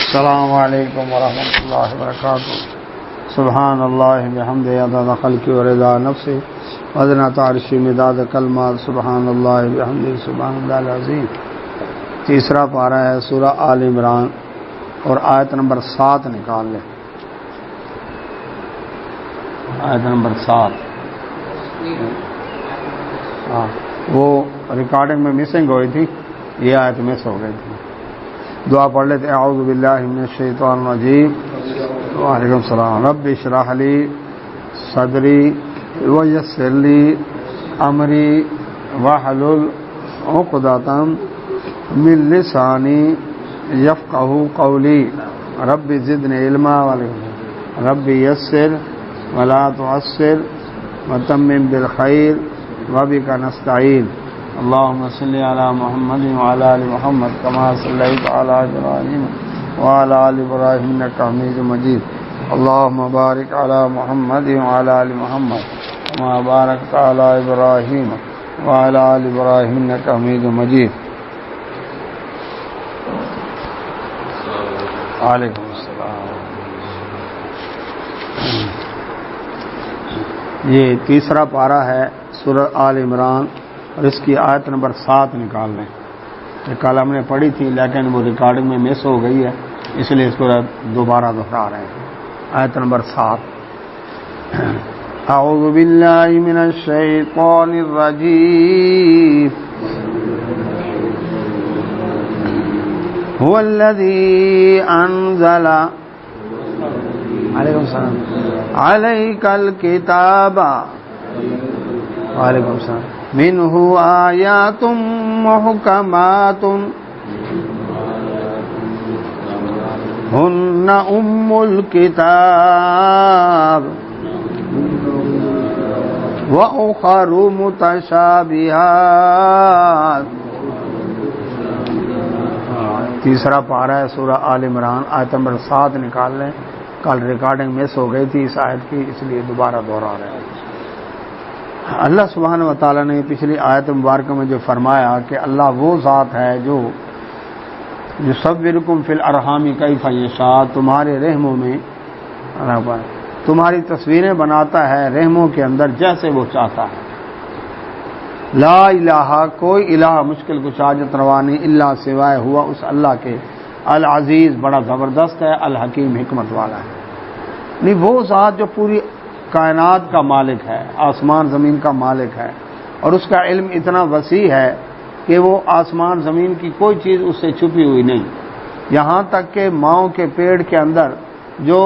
السلام علیکم ورحمۃ اللہ وبرکاتہ. سبحان اللہ بحمدہ عدد خلقہ ورضا نفسہ وزنۃ عرشہ مداد کلمات. سبحان اللہ بحمدہ سبحان اللہ العظیم. تیسرا پارہ ہے سورہ آل عمران اور آیت نمبر 7 نکال لیں. آیت نمبر 7 وہ ریکارڈنگ میں مسنگ ہوئی تھی, یہ آیت مس ہو گئی تھی. دعا پڑھ لیتے. اعوذ باللہ من الشیطان الرجیم. وعلیکم السلام. رب اشرح لی صدری ویسر لی امری واحلل عقدۃ من لسانی یفقہوا قولی. رب زدنی علما رب یسر ولا تعسر وتمم بالخیر وبک نستعین. اللهم صل على محمد وعلى آل محمد كما صليت على إبراهيم وعلى آل إبراهيم إنك حميد مجيد. اللهم بارك على محمد وعلى آل محمد كما باركت على إبراهيم وعلى آل إبراهيم إنك حميد مجيد. وعلیکم السلام. یہ تیسرا پارہ ہے سورہ آل عمران اور اس کی آیت نمبر 7 نکال لیں. یہ کل ہم نے پڑھی تھی لیکن وہ ریکارڈنگ میں مس ہو گئی ہے, اس لیے اس کو دوبارہ دہرا رہے ہیں. آیت نمبر 7. اعوذ باللہ من الشیطان الرجیم. هو الذی انزل علیکم السلام علیک الکتاب وعلیکم السلام منہ آیات محکمات ہن ام الکتاب وأخر متشابہات. تیسرا پارہ ہے سورہ آل عمران, آیت نمبر 7 نکال لیں. کل ریکارڈنگ مس ہو گئی تھی اس آیت کی, اس لیے دوبارہ دوہرا رہے ہیں. اللہ سبحانہ و تعالیٰ نے پچھلی آیت مبارکہ میں جو فرمایا کہ اللہ وہ ذات ہے جو یصورکم فی الارحام کیف یشاء, تمہارے رحموں میں تمہاری تصویریں بناتا ہے رحموں کے اندر جیسے وہ چاہتا ہے. لا الہ, کوئی الہ مشکل کچھ حاجت روا نہیں الا سوائے ہوا اس اللہ کے, العزیز بڑا زبردست ہے, الحکیم حکمت والا ہے. نہیں وہ ذات جو پوری کائنات کا مالک ہے, آسمان زمین کا مالک ہے, اور اس کا علم اتنا وسیع ہے کہ وہ آسمان زمین کی کوئی چیز اس سے چھپی ہوئی نہیں. یہاں تک کہ ماؤں کے پیڑ کے اندر جو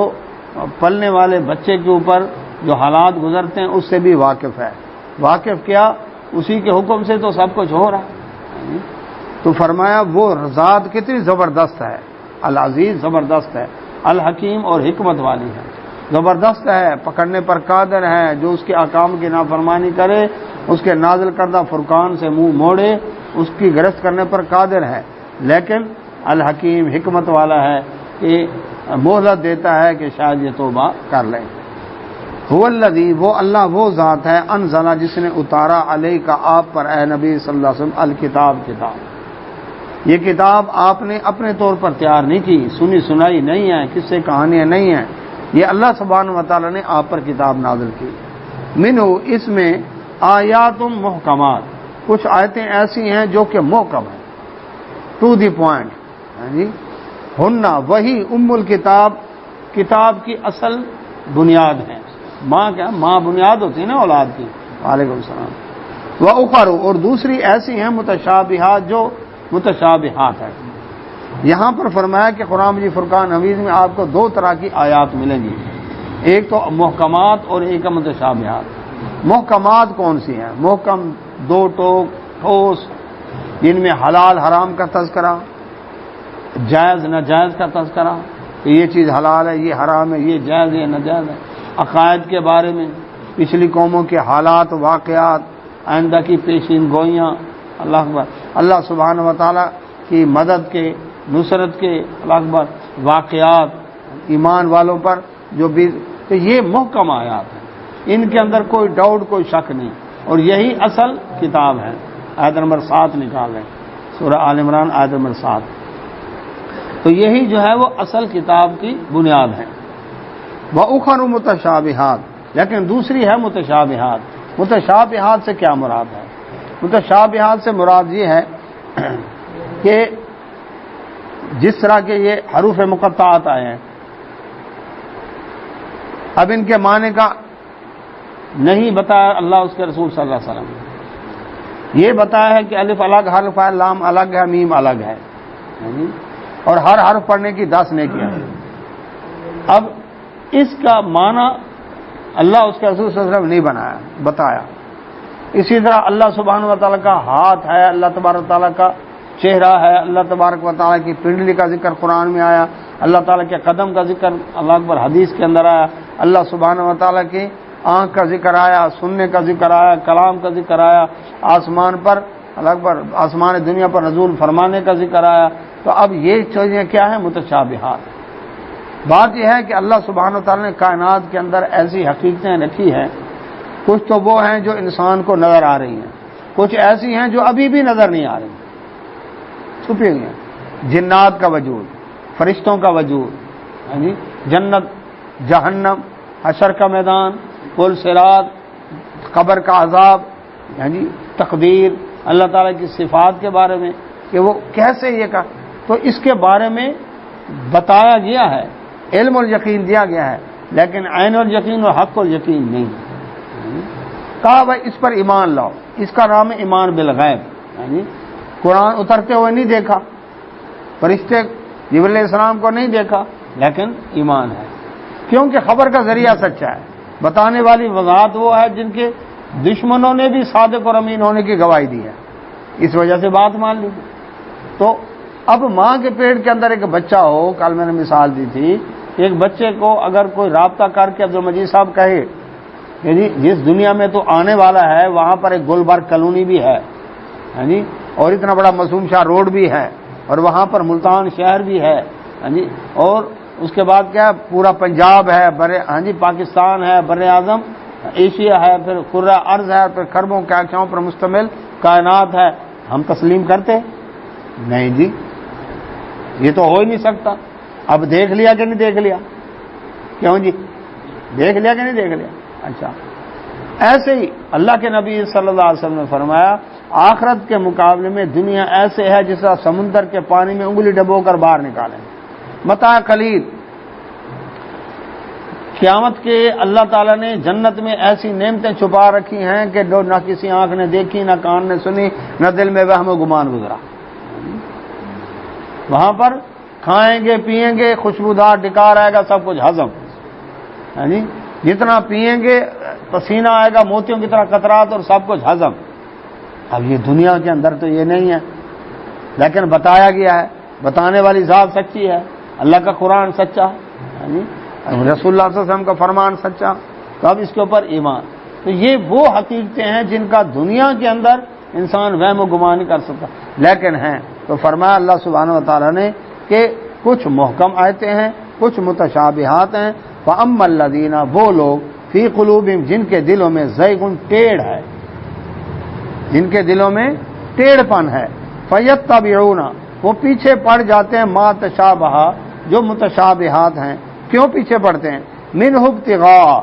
پلنے والے بچے کے اوپر جو حالات گزرتے ہیں اس سے بھی واقف ہے. واقف کیا, اسی کے حکم سے تو سب کچھ ہو رہا ہے. تو فرمایا وہ ذات کتنی زبردست ہے, العزیز زبردست ہے, الحکیم اور حکمت والی ہے. زبردست ہے, پکڑنے پر قادر ہے, جو اس کے احکام کی نافرمانی کرے اس کے نازل کردہ فرقان سے منہ موڑے اس کی گرفت کرنے پر قادر ہے. لیکن الحکیم حکمت والا ہے کہ مہلت دیتا ہے کہ شاید یہ توبہ کر لیں. هو الذی, وہ اللہ وہ ذات ہے, انزل جس نے اتارا علیک آپ پر اے نبی صلی اللہ علیہ وسلم الکتاب, کتاب. یہ کتاب آپ نے اپنے طور پر تیار نہیں کی, سنی سنائی نہیں ہے, کس سے کہانیاں نہیں ہیں. یہ اللہ سبحانہ و تعالیٰ نے آپ پر کتاب نازل کی. منہ, اس میں آیات محکمات, کچھ آیتیں ایسی ہیں جو کہ محکم ہیں, ٹو دی پوائنٹ. جی ہننا, وہی ام الکتاب, کتاب کی اصل بنیاد ہے. ماں کیا, ماں بنیاد ہوتی ہے نا اولاد کی. وعلیکم السلام. وأخر, اور دوسری ایسی ہیں متشابہات جو متشابہات ہے. یہاں پر فرمایا کہ قرآن مجید فرقان حمید میں آپ کو 2 طرح کی آیات ملیں گی, ایک تو محکمات اور ایک متشابہات. محکمات کون سی ہیں؟ محکم 2 ٹوک ٹھوس, جن میں حلال حرام کا تذکرہ, جائز ناجائز کا تذکرہ, کہ یہ چیز حلال ہے, یہ حرام ہے, یہ جائز ہے, ناجائز ہے. عقائد کے بارے میں پچھلی قوموں کے حالات, واقعات, آئندہ کی پیشین گوئیاں. اللہ اکبر. اللہ سبحانہ و تعالیٰ کی مدد کے, نصرت کے, اللہ اکبر, واقعات ایمان والوں پر جو بھی, تو یہ محکم آیات ہیں, ان کے اندر کوئی ڈاؤٹ کوئی شک نہیں, اور یہی اصل کتاب ہے. آیت نمبر 7 نکال لیں, سورہ آل عمران آیت نمبر 7. تو یہی جو ہے وہ اصل کتاب کی بنیاد ہے۔ وَأُخَرُ مُتَشَابِهَاتٌ، لیکن دوسری ہے متشابہات۔ متشابہات سے کیا مراد ہے؟ متشابہات سے مراد یہ ہے کہ جس طرح کے یہ حروف مقطعات آئے ہیں، اب ان کے معنی کا نہیں بتایا اللہ اس کے رسول صلی اللہ علیہ وسلم، یہ بتایا ہے کہ الف الگ حرف ہے، لام الگ ہے، میم الگ ہے، اور ہر حرف پڑھنے کی 10 نیکیاں ہیں۔ اب اس کا معنی اللہ اس کے رسول صلی اللہ علیہ وسلم نہیں بتایا۔ اسی طرح اللہ سبحانہ و تعالیٰ کا ہاتھ ہے، اللہ تبارک و تعالیٰ کا چہرہ ہے، اللہ تبارک و تعالیٰ کی پنڈلی کا ذکر قرآن میں آیا، اللہ تعالیٰ کے قدم کا ذکر اللہ اکبر حدیث کے اندر آیا، اللہ سبحانہ و تعالیٰ کی آنکھ کا ذکر آیا، سننے کا ذکر آیا، کلام کا ذکر آیا، آسمان پر اللہ اکبر آسمان دنیا پر نزول فرمانے کا ذکر آیا۔ تو اب یہ چیزیں کیا ہیں؟ متشابہات۔ بات یہ ہے کہ اللہ سبحانہ و تعالیٰ نے کائنات کے اندر ایسی حقیقتیں رکھی ہیں، کچھ تو وہ ہیں جو انسان کو نظر آ رہی ہیں، کچھ ایسی ہیں جو ابھی بھی نظر نہیں آ رہی، چھپی ہوئی ہیں۔ جنات کا وجود، فرشتوں کا وجود، جنت، جہنم، حشر کا میدان، پل صراط، قبر کا عذاب، تقدیر، اللہ تعالیٰ کی صفات کے بارے میں کہ وہ کیسے یہ کہا، تو اس کے بارے میں بتایا گیا ہے، علم الیقین دیا گیا ہے، لیکن عین الیقین اور حق الیقین نہیں۔ کہا بھائی اس پر ایمان لاؤ، اس کا نام ہے ایمان بالغیب۔ قرآن اترتے ہوئے نہیں دیکھا، فرشتے جبریل علیہ السلام کو نہیں دیکھا، لیکن ایمان ہے، کیونکہ خبر کا ذریعہ سچا ہے، بتانے والی وضاحت وہ ہے جن کے دشمنوں نے بھی صادق اور امین ہونے کی گواہی دی ہے، اس وجہ سے بات مان لی۔ تو اب ماں کے پیٹ کے اندر ایک بچہ ہو، کل میں نے مثال دی تھی، ایک بچے کو اگر کوئی رابطہ کر کے عبدالمجید صاحب کہے کہ جی جس دنیا میں تو آنے والا ہے وہاں پر ایک گلبرگ کالونی بھی ہے، اور اتنا بڑا معصوم شاہ روڈ بھی ہے، اور وہاں پر ملتان شہر بھی ہے، اور اس کے بعد کیا پورا پنجاب ہے، پاکستان ہے، بر اعظم ایشیا ہے، پھر کرہ ارض ہے، پھر خربوں کیاکھیاؤں پر مشتمل کائنات ہے، ہم تسلیم کرتے؟ نہیں جی، یہ تو ہو ہی نہیں سکتا۔ اب دیکھ لیا کہ نہیں دیکھ لیا؟ کیوں جی دیکھ لیا کہ نہیں دیکھ لیا؟ اچھا، ایسے ہی اللہ کے نبی صلی اللہ علیہ وسلم نے فرمایا آخرت کے مقابلے میں دنیا ایسے ہے جس طرح سمندر کے پانی میں انگلی ڈبو کر باہر نکالیں، متاع قلیل۔ قیامت کے اللہ تعالیٰ نے جنت میں ایسی نعمتیں چھپا رکھی ہیں کہ نہ کسی آنکھ نے دیکھی، نہ کان نے سنی، نہ دل میں وہم و گمان گزرا۔ وہاں پر کھائیں گے، پیئیں گے، خوشبودار ڈکار آئے گا، سب کچھ ہضم، جتنا پیئیں گے پسینہ آئے گا موتیوں کی طرح قطرات، اور سب کچھ ہضم۔ اب یہ دنیا کے اندر تو یہ نہیں ہے، لیکن بتایا گیا ہے، بتانے والی ذات سچی ہے، اللہ کا قرآن سچا ہے، رسول اللہ صلی اللہ علیہ وسلم کا فرمان سچا، تو اب اس کے اوپر ایمان۔ تو یہ وہ حقیقتیں ہیں جن کا دنیا کے اندر انسان وہم و گمان نہیں کر سکتا، لیکن ہیں۔ تو فرمایا اللہ سبحانہ و تعالیٰ نے کہ کچھ محکم آیتیں ہیں، کچھ متشابہات ہیں۔ فَأَمَّا الَّذِينَ، وہ لوگ، فی قلوبہم، جن کے دلوں میں زیغ، ٹیڑھ ہے، جن کے دلوں میں ٹیڑھ پن ہے، فَيَتَّبِعُونَ، وہ پیچھے پڑ جاتے ہیں، مَا تَشَابَہَ، جو متشابہات ہیں۔ کیوں پیچھے پڑتے ہیں؟ مِنْهُ ابْتِغَاءَ،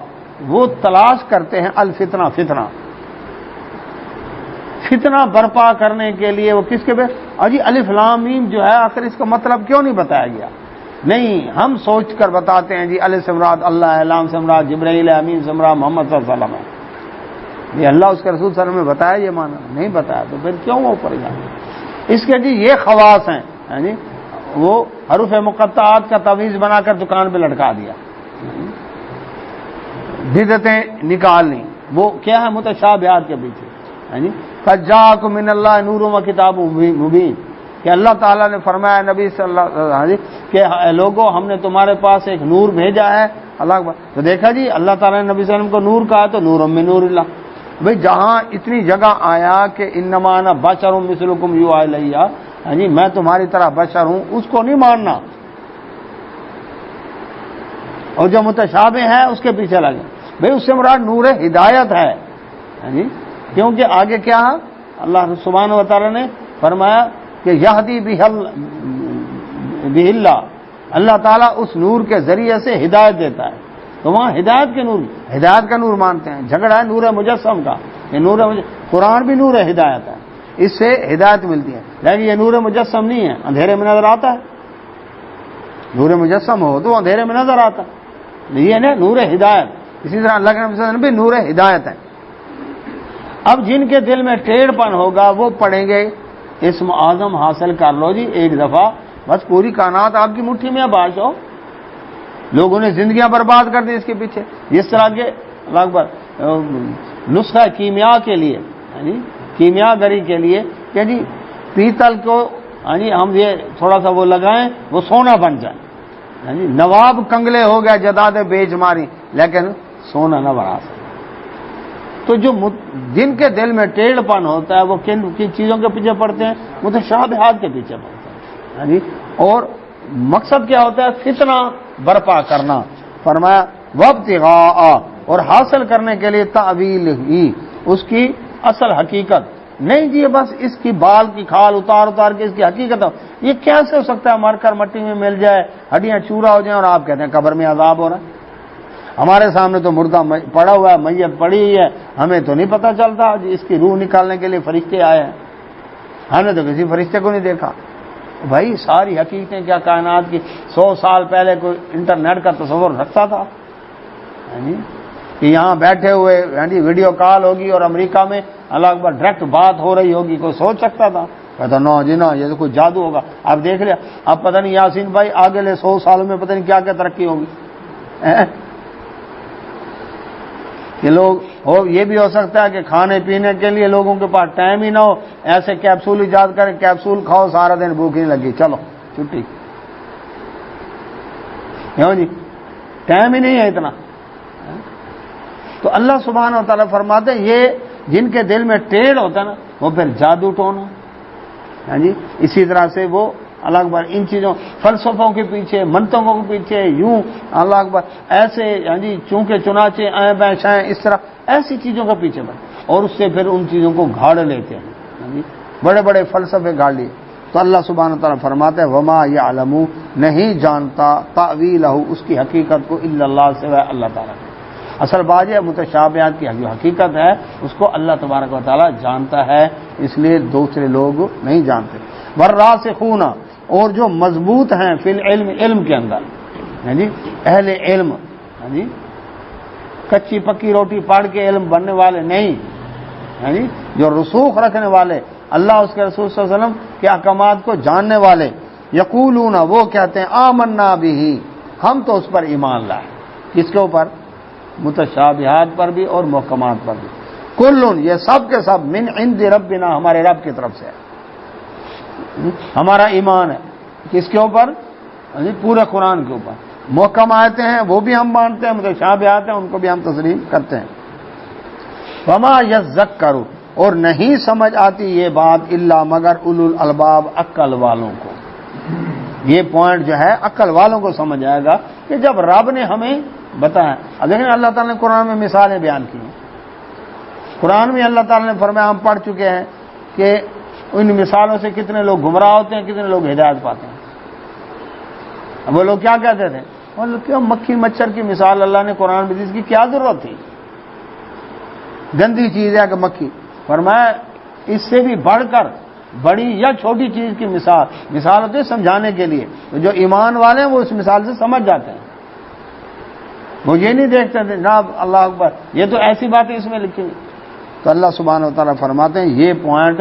وہ تلاش کرتے ہیں الفتنہ، فتنہ برپا کرنے کے لیے۔ وہ کس کے بے جی الف لام میم جو ہے آخر اس کا مطلب کیوں نہیں بتایا گیا؟ نہیں، ہم سوچ کر بتاتے ہیں جی الف سے مراد اللہ ہے، لام سے مراد جبرائیل ہے، میم سے مراد محمد صلی اللہ علیہ وسلم ہے۔ یہ اللہ اس کے رسول صلی اللہ علیہ وسلم نے بتایا یہ معنی نہیں بتایا، تو پھر کیوں وہ اوپر جائیں؟ اس کے جی یہ خواص ہیں، وہ حروف مقطعات کا تعویذ بنا کر دکان پہ لٹکا دیا، بدعتیں نکالنی، وہ کیا ہے؟ متشابہات کے پیچھے۔ قد جاءکم من اللہ نور و کتاب مبین، کہ اللہ تعالیٰ نے فرمایا نبی صلی اللہ علیہ وسلم کہ لوگوں ہم نے تمہارے پاس ایک نور بھیجا ہے۔ اللہ تو دیکھا جی اللہ تعالیٰ نے نبی صلی اللہ علیہ وسلم کو نور کہا تو نور من نور اللہ۔ بھئی جہاں اتنی جگہ آیا کہ انما انا بشر مثلکم یوحی الیہ، میں تمہاری طرح بشر ہوں، اس کو نہیں ماننا، اور جو متشابہ ہے اس کے پیچھے لگے۔ بھئی اس سے مراد نور ہدایت ہے، کیونکہ آگے کیا ہے؟ اللہ سبحانہ و تعالیٰ نے فرمایا کہ یہدی بہ اللہ، اللہ تعالیٰ اس نور کے ذریعے سے ہدایت دیتا ہے. تو وہاں ہدایت کے نور، ہدایت کا نور مانتے ہیں. جھگڑا ہے نور مجسم کا، یہ نور قرآن بھی نور ہدایت ہے، اس سے ہدایت ملتی ہے. لیکن یہ نور مجسم نہیں ہے، اندھیرے میں نظر آتا ہے. نور مجسم ہو تو اندھیرے میں نظر آتا ہے، یہ نا نور ہدایت. اسی طرح اللہ کے نبی صلی اللہ علیہ وسلم بھی نور ہدایت ہے. اب جن کے دل میں ٹیڑھ پن ہوگا وہ پڑھیں گے اسم اعظم حاصل کر لو جی ایک دفعہ، بس پوری کائنات آپ کی مٹھی میں باش ہو. لوگوں نے زندگیاں برباد کر دی اس کے پیچھے. جس طرح کے لگ بھگ نسخہ کیمیا کے لیے، کیمیا گری کے لیے کہ جی پیتل کو ہم یہ تھوڑا سا وہ لگائیں وہ سونا بن جائے. نواب کنگلے ہو گیا جداد بیچ ماری لیکن سونا نہ بنا سکے. تو جو جن کے دل میں ٹیڑھ پن ہوتا ہے وہ کن چیزوں کے پیچھے پڑتے ہیں؟ متشابہات کے پیچھے پڑتے ہیں. اور مقصد کیا ہوتا ہے؟ فتنہ برپا کرنا. فرمایا وابتغاء، اور حاصل کرنے کے لیے تعویل ہی، اس کی اصل حقیقت نہیں جی بس اس کی بال کی کھال اتار کے اس کی حقیقت. یہ کیسے ہو سکتا ہے مر کر مٹی میں مل جائے، ہڈیاں چورا ہو جائیں اور آپ کہتے ہیں قبر میں عذاب ہو رہا ہے؟ ہمارے سامنے تو مردہ پڑا ہوا ہے، میت پڑی ہوئی ہے، ہمیں تو نہیں پتہ چلتا اس کی روح نکالنے کے لیے فرشتے آئے ہیں. ہم نے تو کسی فرشتے کو نہیں دیکھا. بھائی ساری حقیقتیں کیا کائنات کی 100 سال پہلے کوئی انٹرنیٹ کا تصور رکھتا تھا کہ یہاں بیٹھے ہوئے ویڈیو کال ہوگی اور امریکہ میں اللہ اکبر ڈائریکٹ بات ہو رہی ہوگی؟ کوئی سوچ سکتا تھا؟ کہتا نو جی نا، یہ تو کوئی جادو ہوگا. آپ دیکھ لیں، اب پتہ نہیں یاسین بھائی آگے لے 100 سالوں میں پتہ نہیں کیا کیا ترقی ہوگی. کہ لوگ یہ بھی ہو سکتا ہے کہ کھانے پینے کے لیے لوگوں کے پاس ٹائم ہی نہ ہو، ایسے کیپسول ایجاد کریں، کیپسول کھاؤ سارا دن بھوک نہیں لگی، چلو چھٹی. جی ٹائم ہی نہیں ہے اتنا. تو اللہ سبحانہ و تعالیٰ فرماتے ہیں یہ جن کے دل میں ٹیڑھ ہوتا ہے نا وہ پھر جادو ٹونا. اسی طرح سے وہ اللہ اکبر ان چیزوں فلسفوں کے پیچھے، منطقوں کے پیچھے، یوں اللہ اکبر ایسے چونکے چنانچے آئیں بائیں شائیں اس طرح ایسی چیزوں کا پیچھے بڑھ، اور اس سے پھر ان چیزوں کو گھاڑ لیتے ہیں. بڑے بڑے فلسفے گاڑ لیے. تو اللہ سبحانہ تعالیٰ فرماتا ہے وما یعلم، نہیں جانتا تاویلہ، اس کی حقیقت کو الا اللہ، سوائے اللہ تعالیٰ. اصل بات یہ متشابہات کی جو حقیقت ہے اس کو اللہ تبارک و تعالیٰ جانتا ہے، اس لیے دوسرے لوگ نہیں جانتے. والراسخون، اور جو مضبوط ہیں فی العلم، علم کے اندر، اہل علم، کچی پکی روٹی پاڑ کے علم بننے والے نہیں، جو رسوخ رکھنے والے، اللہ اس کے رسول صلی اللہ علیہ وسلم کے احکامات کو جاننے والے. یقولون، وہ کہتے ہیں آمنا بہ، ہم تو اس پر ایمان لائے. کس کے اوپر؟ متشابہات پر بھی اور محکمات پر بھی. کلن، یہ سب کے سب من عند ربنا، ہمارے رب کی طرف سے ہے. ہمارا ایمان ہے کس کے اوپر؟ پورے قرآن کے اوپر. محکم آیتیں ہیں وہ بھی ہم مانتے ہیں، متشابہات ہیں ان کو بھی ہم تسلیم کرتے ہیں. وما یذکر، اور نہیں سمجھ آتی یہ بات الا مگر اولو الالباب، عقل والوں کو. یہ پوائنٹ جو ہے عقل والوں کو سمجھ آئے گا کہ جب رب نے ہمیں بتایا. اب دیکھیں اللہ تعالیٰ نے قرآن میں مثالیں بیان کی ہیں. قرآن میں اللہ تعالیٰ نے فرمایا، ہم پڑھ چکے ہیں کہ ان مثالوں سے کتنے لوگ گمراہ ہوتے ہیں، کتنے لوگ ہدایت پاتے ہیں. اب وہ لوگ کیا کہتے تھے؟ کیوں مکھی مچھر کی مثال اللہ نے قرآن میں دی، اس کی کیا ضرورت تھی؟ گندی چیز ہے کہ مکھی. فرمایا اس سے بھی بڑھ کر بڑی یا چھوٹی چیز کی مثال ہوتی ہے سمجھانے کے لیے. تو جو ایمان والے ہیں وہ اس مثال سے سمجھ جاتے ہیں، وہ یہ نہیں دیکھتے تھے جناب اللہ اکبر یہ تو ایسی باتیں اس میں لکھی. تو اللہ سبحانہ و تعالیٰ فرماتے ہیں یہ پوائنٹ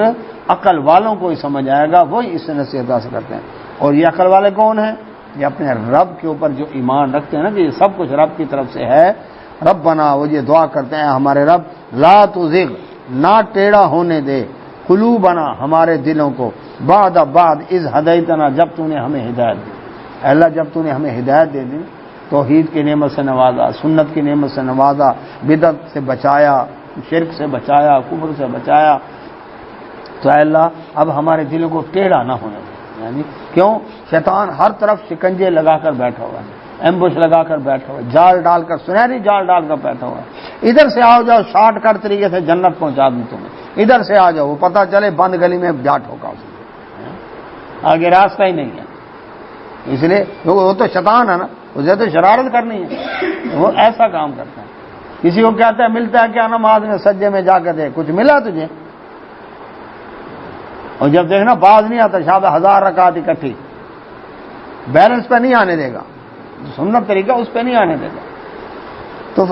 عقل والوں کو ہی سمجھ آئے گا، وہی اس سے نصیحت حاصل کرتے ہیں. اور یہ عقل والے کون ہیں؟ یہ اپنے رب کے اوپر جو ایمان رکھتے ہیں نا کہ یہ سب کچھ رب کی طرف سے ہے. ربنا، وہ یہ دعا کرتے ہیں ہمارے رب، لا تزغ، نہ ٹیڑھا ہونے دے، قلوبنا، ہمارے دلوں کو، بعد اذ ہدیتنا، جب تو نے ہمیں ہدایت دی. اللہ جب تو نے ہمیں ہدایت دے دی، توحید کی نعمت سے نوازا، سنت کی نعمت سے نوازا، بدعت سے بچایا، شرک سے بچایا، کفر سے بچایا، تو اے اللہ اب ہمارے دلوں کو ٹیڑھا نہ ہونے دے. کیوں؟ شیطان ہر طرف شکنجے لگا کر بیٹھا ہوا ہے، ایمبوش لگا کر بیٹھا ہوا ہے، جال ڈال کر، سنہری جال ڈال کر بیٹھا ہوا ہے. ادھر سے آؤ جاؤ، شارٹ کٹ طریقے سے جنت پہنچا دوں تمہیں، ادھر سے آ جاؤ، وہ پتہ چلے بند گلی میں جا ٹھوکا اس نے، آگے راستہ ہی نہیں ہے. اس لیے وہ تو شیطان ہے نا، اسے تو شرارت کرنی ہے، وہ ایسا کام کرتا ہے۔ کسی کو کہتا ہے ملتا ہے کیا نماز میں سجدے میں جا کے دے، کچھ ملا تجھے؟ اور جب دیکھنا باز نہیں آتا، شاید 1000 رکعت اکٹھی، بیلنس پہ نہیں آنے دے گا، سنت طریقہ اس پہ نہیں آنے دے گا۔ تو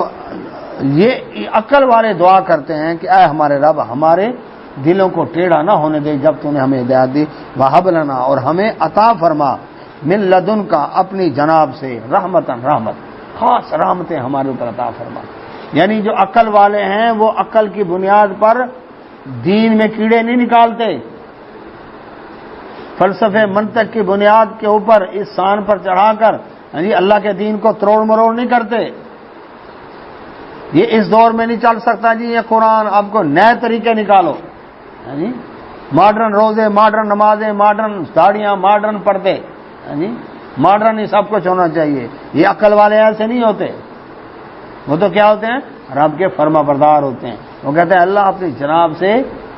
یہ عقل والے دعا کرتے ہیں کہ اے ہمارے رب، ہمارے دلوں کو ٹیڑھا نہ ہونے دے جب تو نے ہمیں ہدایت دی، وہب لنا، اور ہمیں عطا فرما، من لدن کا، اپنی جناب سے، رحمتن، رحمت، خاص رحمتیں ہمارے اوپر عطا فرما۔ یعنی جو عقل والے ہیں وہ عقل کی بنیاد پر دین میں کیڑے نہیں نکالتے، فلسفے منطق کی بنیاد کے اوپر اس سان پر چڑھا کر اللہ کے دین کو تروڑ مروڑ نہیں کرتے۔ یہ اس دور میں نہیں چل سکتا جی یہ قرآن، آپ کو نئے طریقے نکالو، ماڈرن روزے، ماڈرن نمازیں، ماڈرن داڑیاں، ماڈرن پردے، ماڈرن ہی سب کچھ ہونا چاہیے۔ یہ عقل والے ایسے نہیں ہوتے، وہ تو کیا ہوتے ہیں؟ رب کے فرما بردار ہوتے ہیں۔ وہ کہتے ہیں اللہ اپنی جناب سے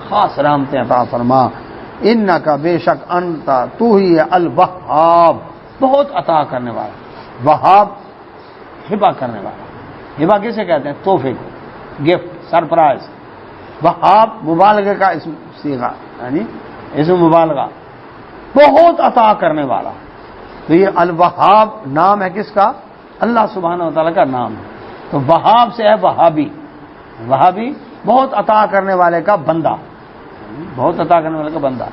خاص رحمتیں عطا فرما، انکا، بے شک انتا، تو ہی ہے الوہاب، بہت عطا کرنے والا۔ وہاب ہبہ کرنے والا، ہبہ کسے کہتے ہیں؟ تحفے کو، گفٹ، سرپرائز۔ وہاب مبالغہ کا اسم صیغہ، اسم مبالغہ، بہت عطا کرنے والا۔ تو یہ الوہاب نام ہے کس کا؟ اللہ سبحانہ و تعالیٰ کا نام ہے۔ تو وہاب سے ہے وہابی، وہابی بہت عطا کرنے والے کا بندہ، بہت عطا کرنے والے کا بندہ۔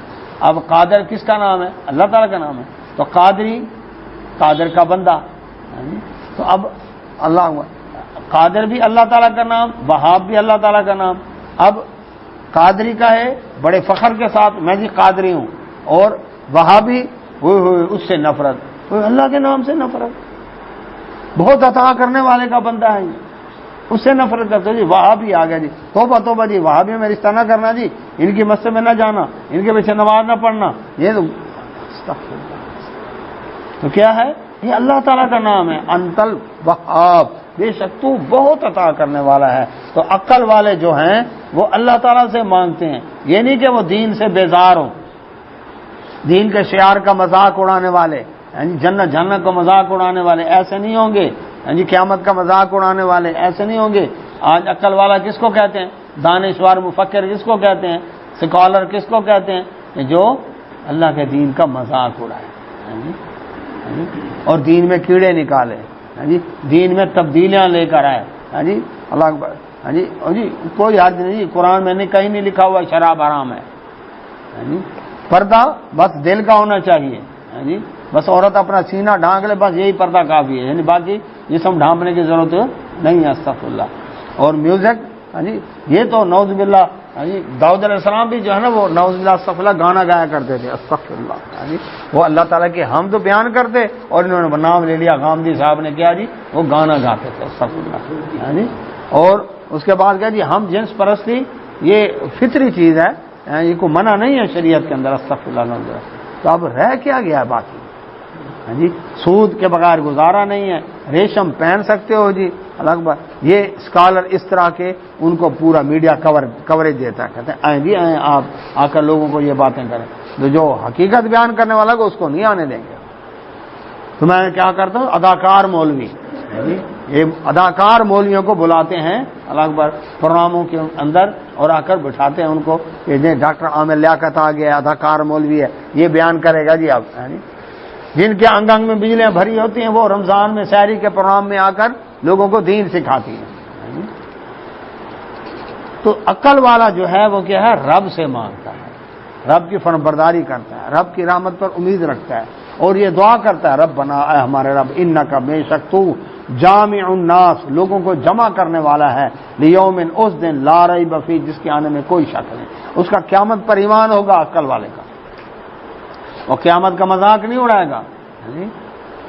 اب قادر کس کا نام ہے؟ اللہ تعالیٰ کا نام ہے، تو قادری، قادر کا بندہ۔ تو اب اللہ قادر بھی اللہ تعالیٰ کا نام، وہاب بھی اللہ تعالیٰ کا نام۔ اب قادری کا ہے بڑے فخر کے ساتھ، میں جی قادری ہوں، اور وہابی اس سے نفرت، اللہ کے نام سے نفرت، بہت عطا کرنے والے کا بندہ ہے، اس سے نفرت کرتے جی وہابی آ گیا جی، توبہ توبہ جی، وہابی میں رشتہ نہ کرنا جی، ان کی مسجد میں نہ جانا، ان کے پیچھے نماز نہ پڑھنا، یہ تو کیا ہے؟ یہ اللہ تعالیٰ کا نام ہے، انتل وہاب، بے شک تو بہت عطا کرنے والا ہے۔ تو عقل والے جو ہیں وہ اللہ تعالیٰ سے مانگتے ہیں، یہ نہیں کہ وہ دین سے بیزار ہوں، دین کے شعار کا مذاق اڑانے والے، جنت جہنم کا مذاق اڑانے والے ایسے نہیں ہوں گے، قیامت کا مذاق اڑانے والے ایسے نہیں ہوں گے۔ آج عقل والا کس کو کہتے ہیں؟ دانشور مفکر کس کو کہتے ہیں؟ سکالر کس کو کہتے ہیں؟ جو اللہ کے دین کا مذاق اڑائے اور دین میں کیڑے نکالے، دین میں تبدیلیاں لے کر آئے، اللہ اکبر، کوئی حرج نہیں جی، قرآن میں نے کہیں نہیں لکھا ہوا شراب حرام ہے، پردہ بس دل کا ہونا چاہیے، بس عورت اپنا سینہ ڈھانک لے، بس یہی پردہ کافی ہے، باقی جسم ڈھانپنے کی ضرورت نہیں ہے، استغفر اللہ۔ اور میوزک، یہ تو نعوذ باللہ، داؤد علیہ السلام بھی جو ہے نا وہ نعوذ باللہ استغفر اللہ گانا گایا کرتے تھے، استغفر اللہ، وہ اللہ تعالیٰ کی حمد بیان کرتے، اور انہوں نے نام لے لیا، غامدی صاحب نے کیا جی، وہ گانا گاتے تھے، استغفر اللہ۔ اور اس کے بعد کیا جی، ہم جنس پرستی یہ فطری چیز ہے، یہ کو منع نہیں ہے شریعت کے اندر، استغفر اللہ۔ تو اب رہ کیا گیا باقی؟ سود کے بغیر گزارا نہیں ہے، ریشم پہن سکتے ہو جی، اللہ اکبر۔ یہ اسکالر اس طرح کے ان کو پورا میڈیا کوریج دیتا ہے، کہتے ہیں آئیں جی آئیں، آپ آ کر لوگوں کو یہ باتیں کریں، تو جو حقیقت بیان کرنے والا کو اس کو نہیں آنے دیں گے۔ تو میں کیا کرتا ہوں، اداکار مولوی، یہ اداکار مولویوں کو بلاتے ہیں، اللہ اکبر، پروگراموں کے اندر، اور آ کر بٹھاتے ہیں ان کو کہ ڈاکٹر عامر لیاقت آ گیا، اداکار مولوی ہے، یہ بیان کرے گا جی اب، جن کے انگ انگ میں بجلیاں بھری ہوتی ہیں وہ رمضان میں سحری کے پروگرام میں آ کر لوگوں کو دین سکھاتی ہیں۔ تو عقل والا جو ہے وہ کیا ہے؟ رب سے مانگتا ہے، رب کی فرمانبرداری کرتا ہے، رب کی رحمت پر امید رکھتا ہے، اور یہ دعا کرتا ہے، رب بنا، اے ہمارے رب، انکا، بے شک تو، جامع الناس، لوگوں کو جمع کرنے والا ہے، لیوم، اس دن، لا ریب فیہ، جس کے آنے میں کوئی شک نہیں۔ اس کا قیامت پر ایمان ہوگا عقل والے کا، اور قیامت کا مذاق نہیں اڑائے گا،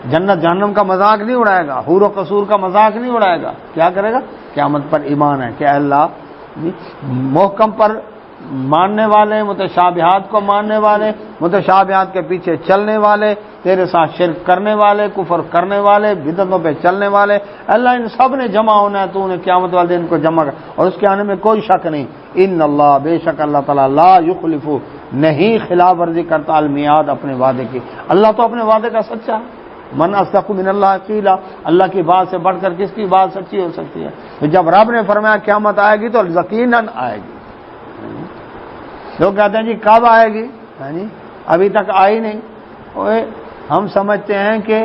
جنت جہنم کا مذاق نہیں اڑائے گا، حور و قصور کا مذاق نہیں اڑائے گا، کیا کرے گا؟ قیامت پر ایمان ہے کہ اللہ محکم پر ماننے والے، متشابہات کو ماننے والے، متشابہات کے پیچھے چلنے والے، تیرے ساتھ شرک کرنے والے، کفر کرنے والے، بدعتوں پہ چلنے والے، اللہ ان سب نے جمع ہونا ہے، تو نے قیامت والے دن کو جمع کر، اور اس کے آنے میں کوئی شک نہیں۔ ان اللہ، بے شک اللہ تعالیٰ، لا یخلف، نہیں خلاف ورزی کرتا، المیعاد، اپنے وعدے کی۔ اللہ تو اپنے وعدے کا سچا ہے۔ من اصدق من اللہ قیلا، اللہ کی بات سے بڑھ کر کس کی بات سچی ہو سکتی ہے؟ تو جب رب نے فرمایا قیامت آئے گی تو یقیناً آئے گی۔ لوگ کہتے ہیں جی کب آئے گی؟ جی ابھی تک آئی نہیں۔ ہم سمجھتے ہیں کہ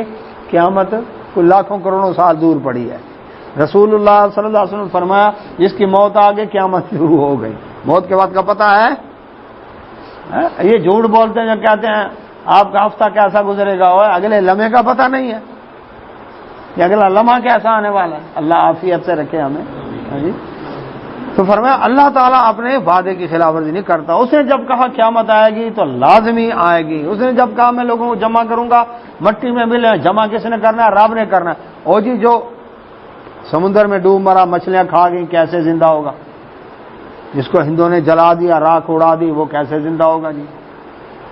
قیامت کوئی لاکھوں کروڑوں سال دور پڑی ہے۔ رسول اللہ صلی اللہ علیہ وسلم نے فرمایا جس کی موت آ گئی قیامت شروع ہو گئی۔ موت کے بعد کا پتہ ہے؟ یہ جھوٹ بولتے ہیں جو کہتے ہیں آپ کا ہفتہ کیسا گزرے گا، اور اگلے لمحے کا پتہ نہیں ہے کہ اگلا لمحہ کیسا آنے والا ہے۔ اللہ عافیت سے رکھے ہمیں۔ جی تو فرمایا اللہ تعالیٰ اپنے وعدے کی خلاف ورزی نہیں کرتا۔ اس نے جب کہا قیامت آئے گی تو لازمی آئے گی۔ اس نے جب کہا میں لوگوں کو جمع کروں گا، مٹی میں ملے، جمع کس نے کرنا ہے؟ رب نے کرنا ہے۔ اور جی جو سمندر میں ڈوب مرا، مچھلیاں کھا گئی، کیسے زندہ ہوگا؟ جس کو ہندوؤں نے جلا دیا، راکھ اڑا دی، وہ کیسے زندہ ہوگا جی؟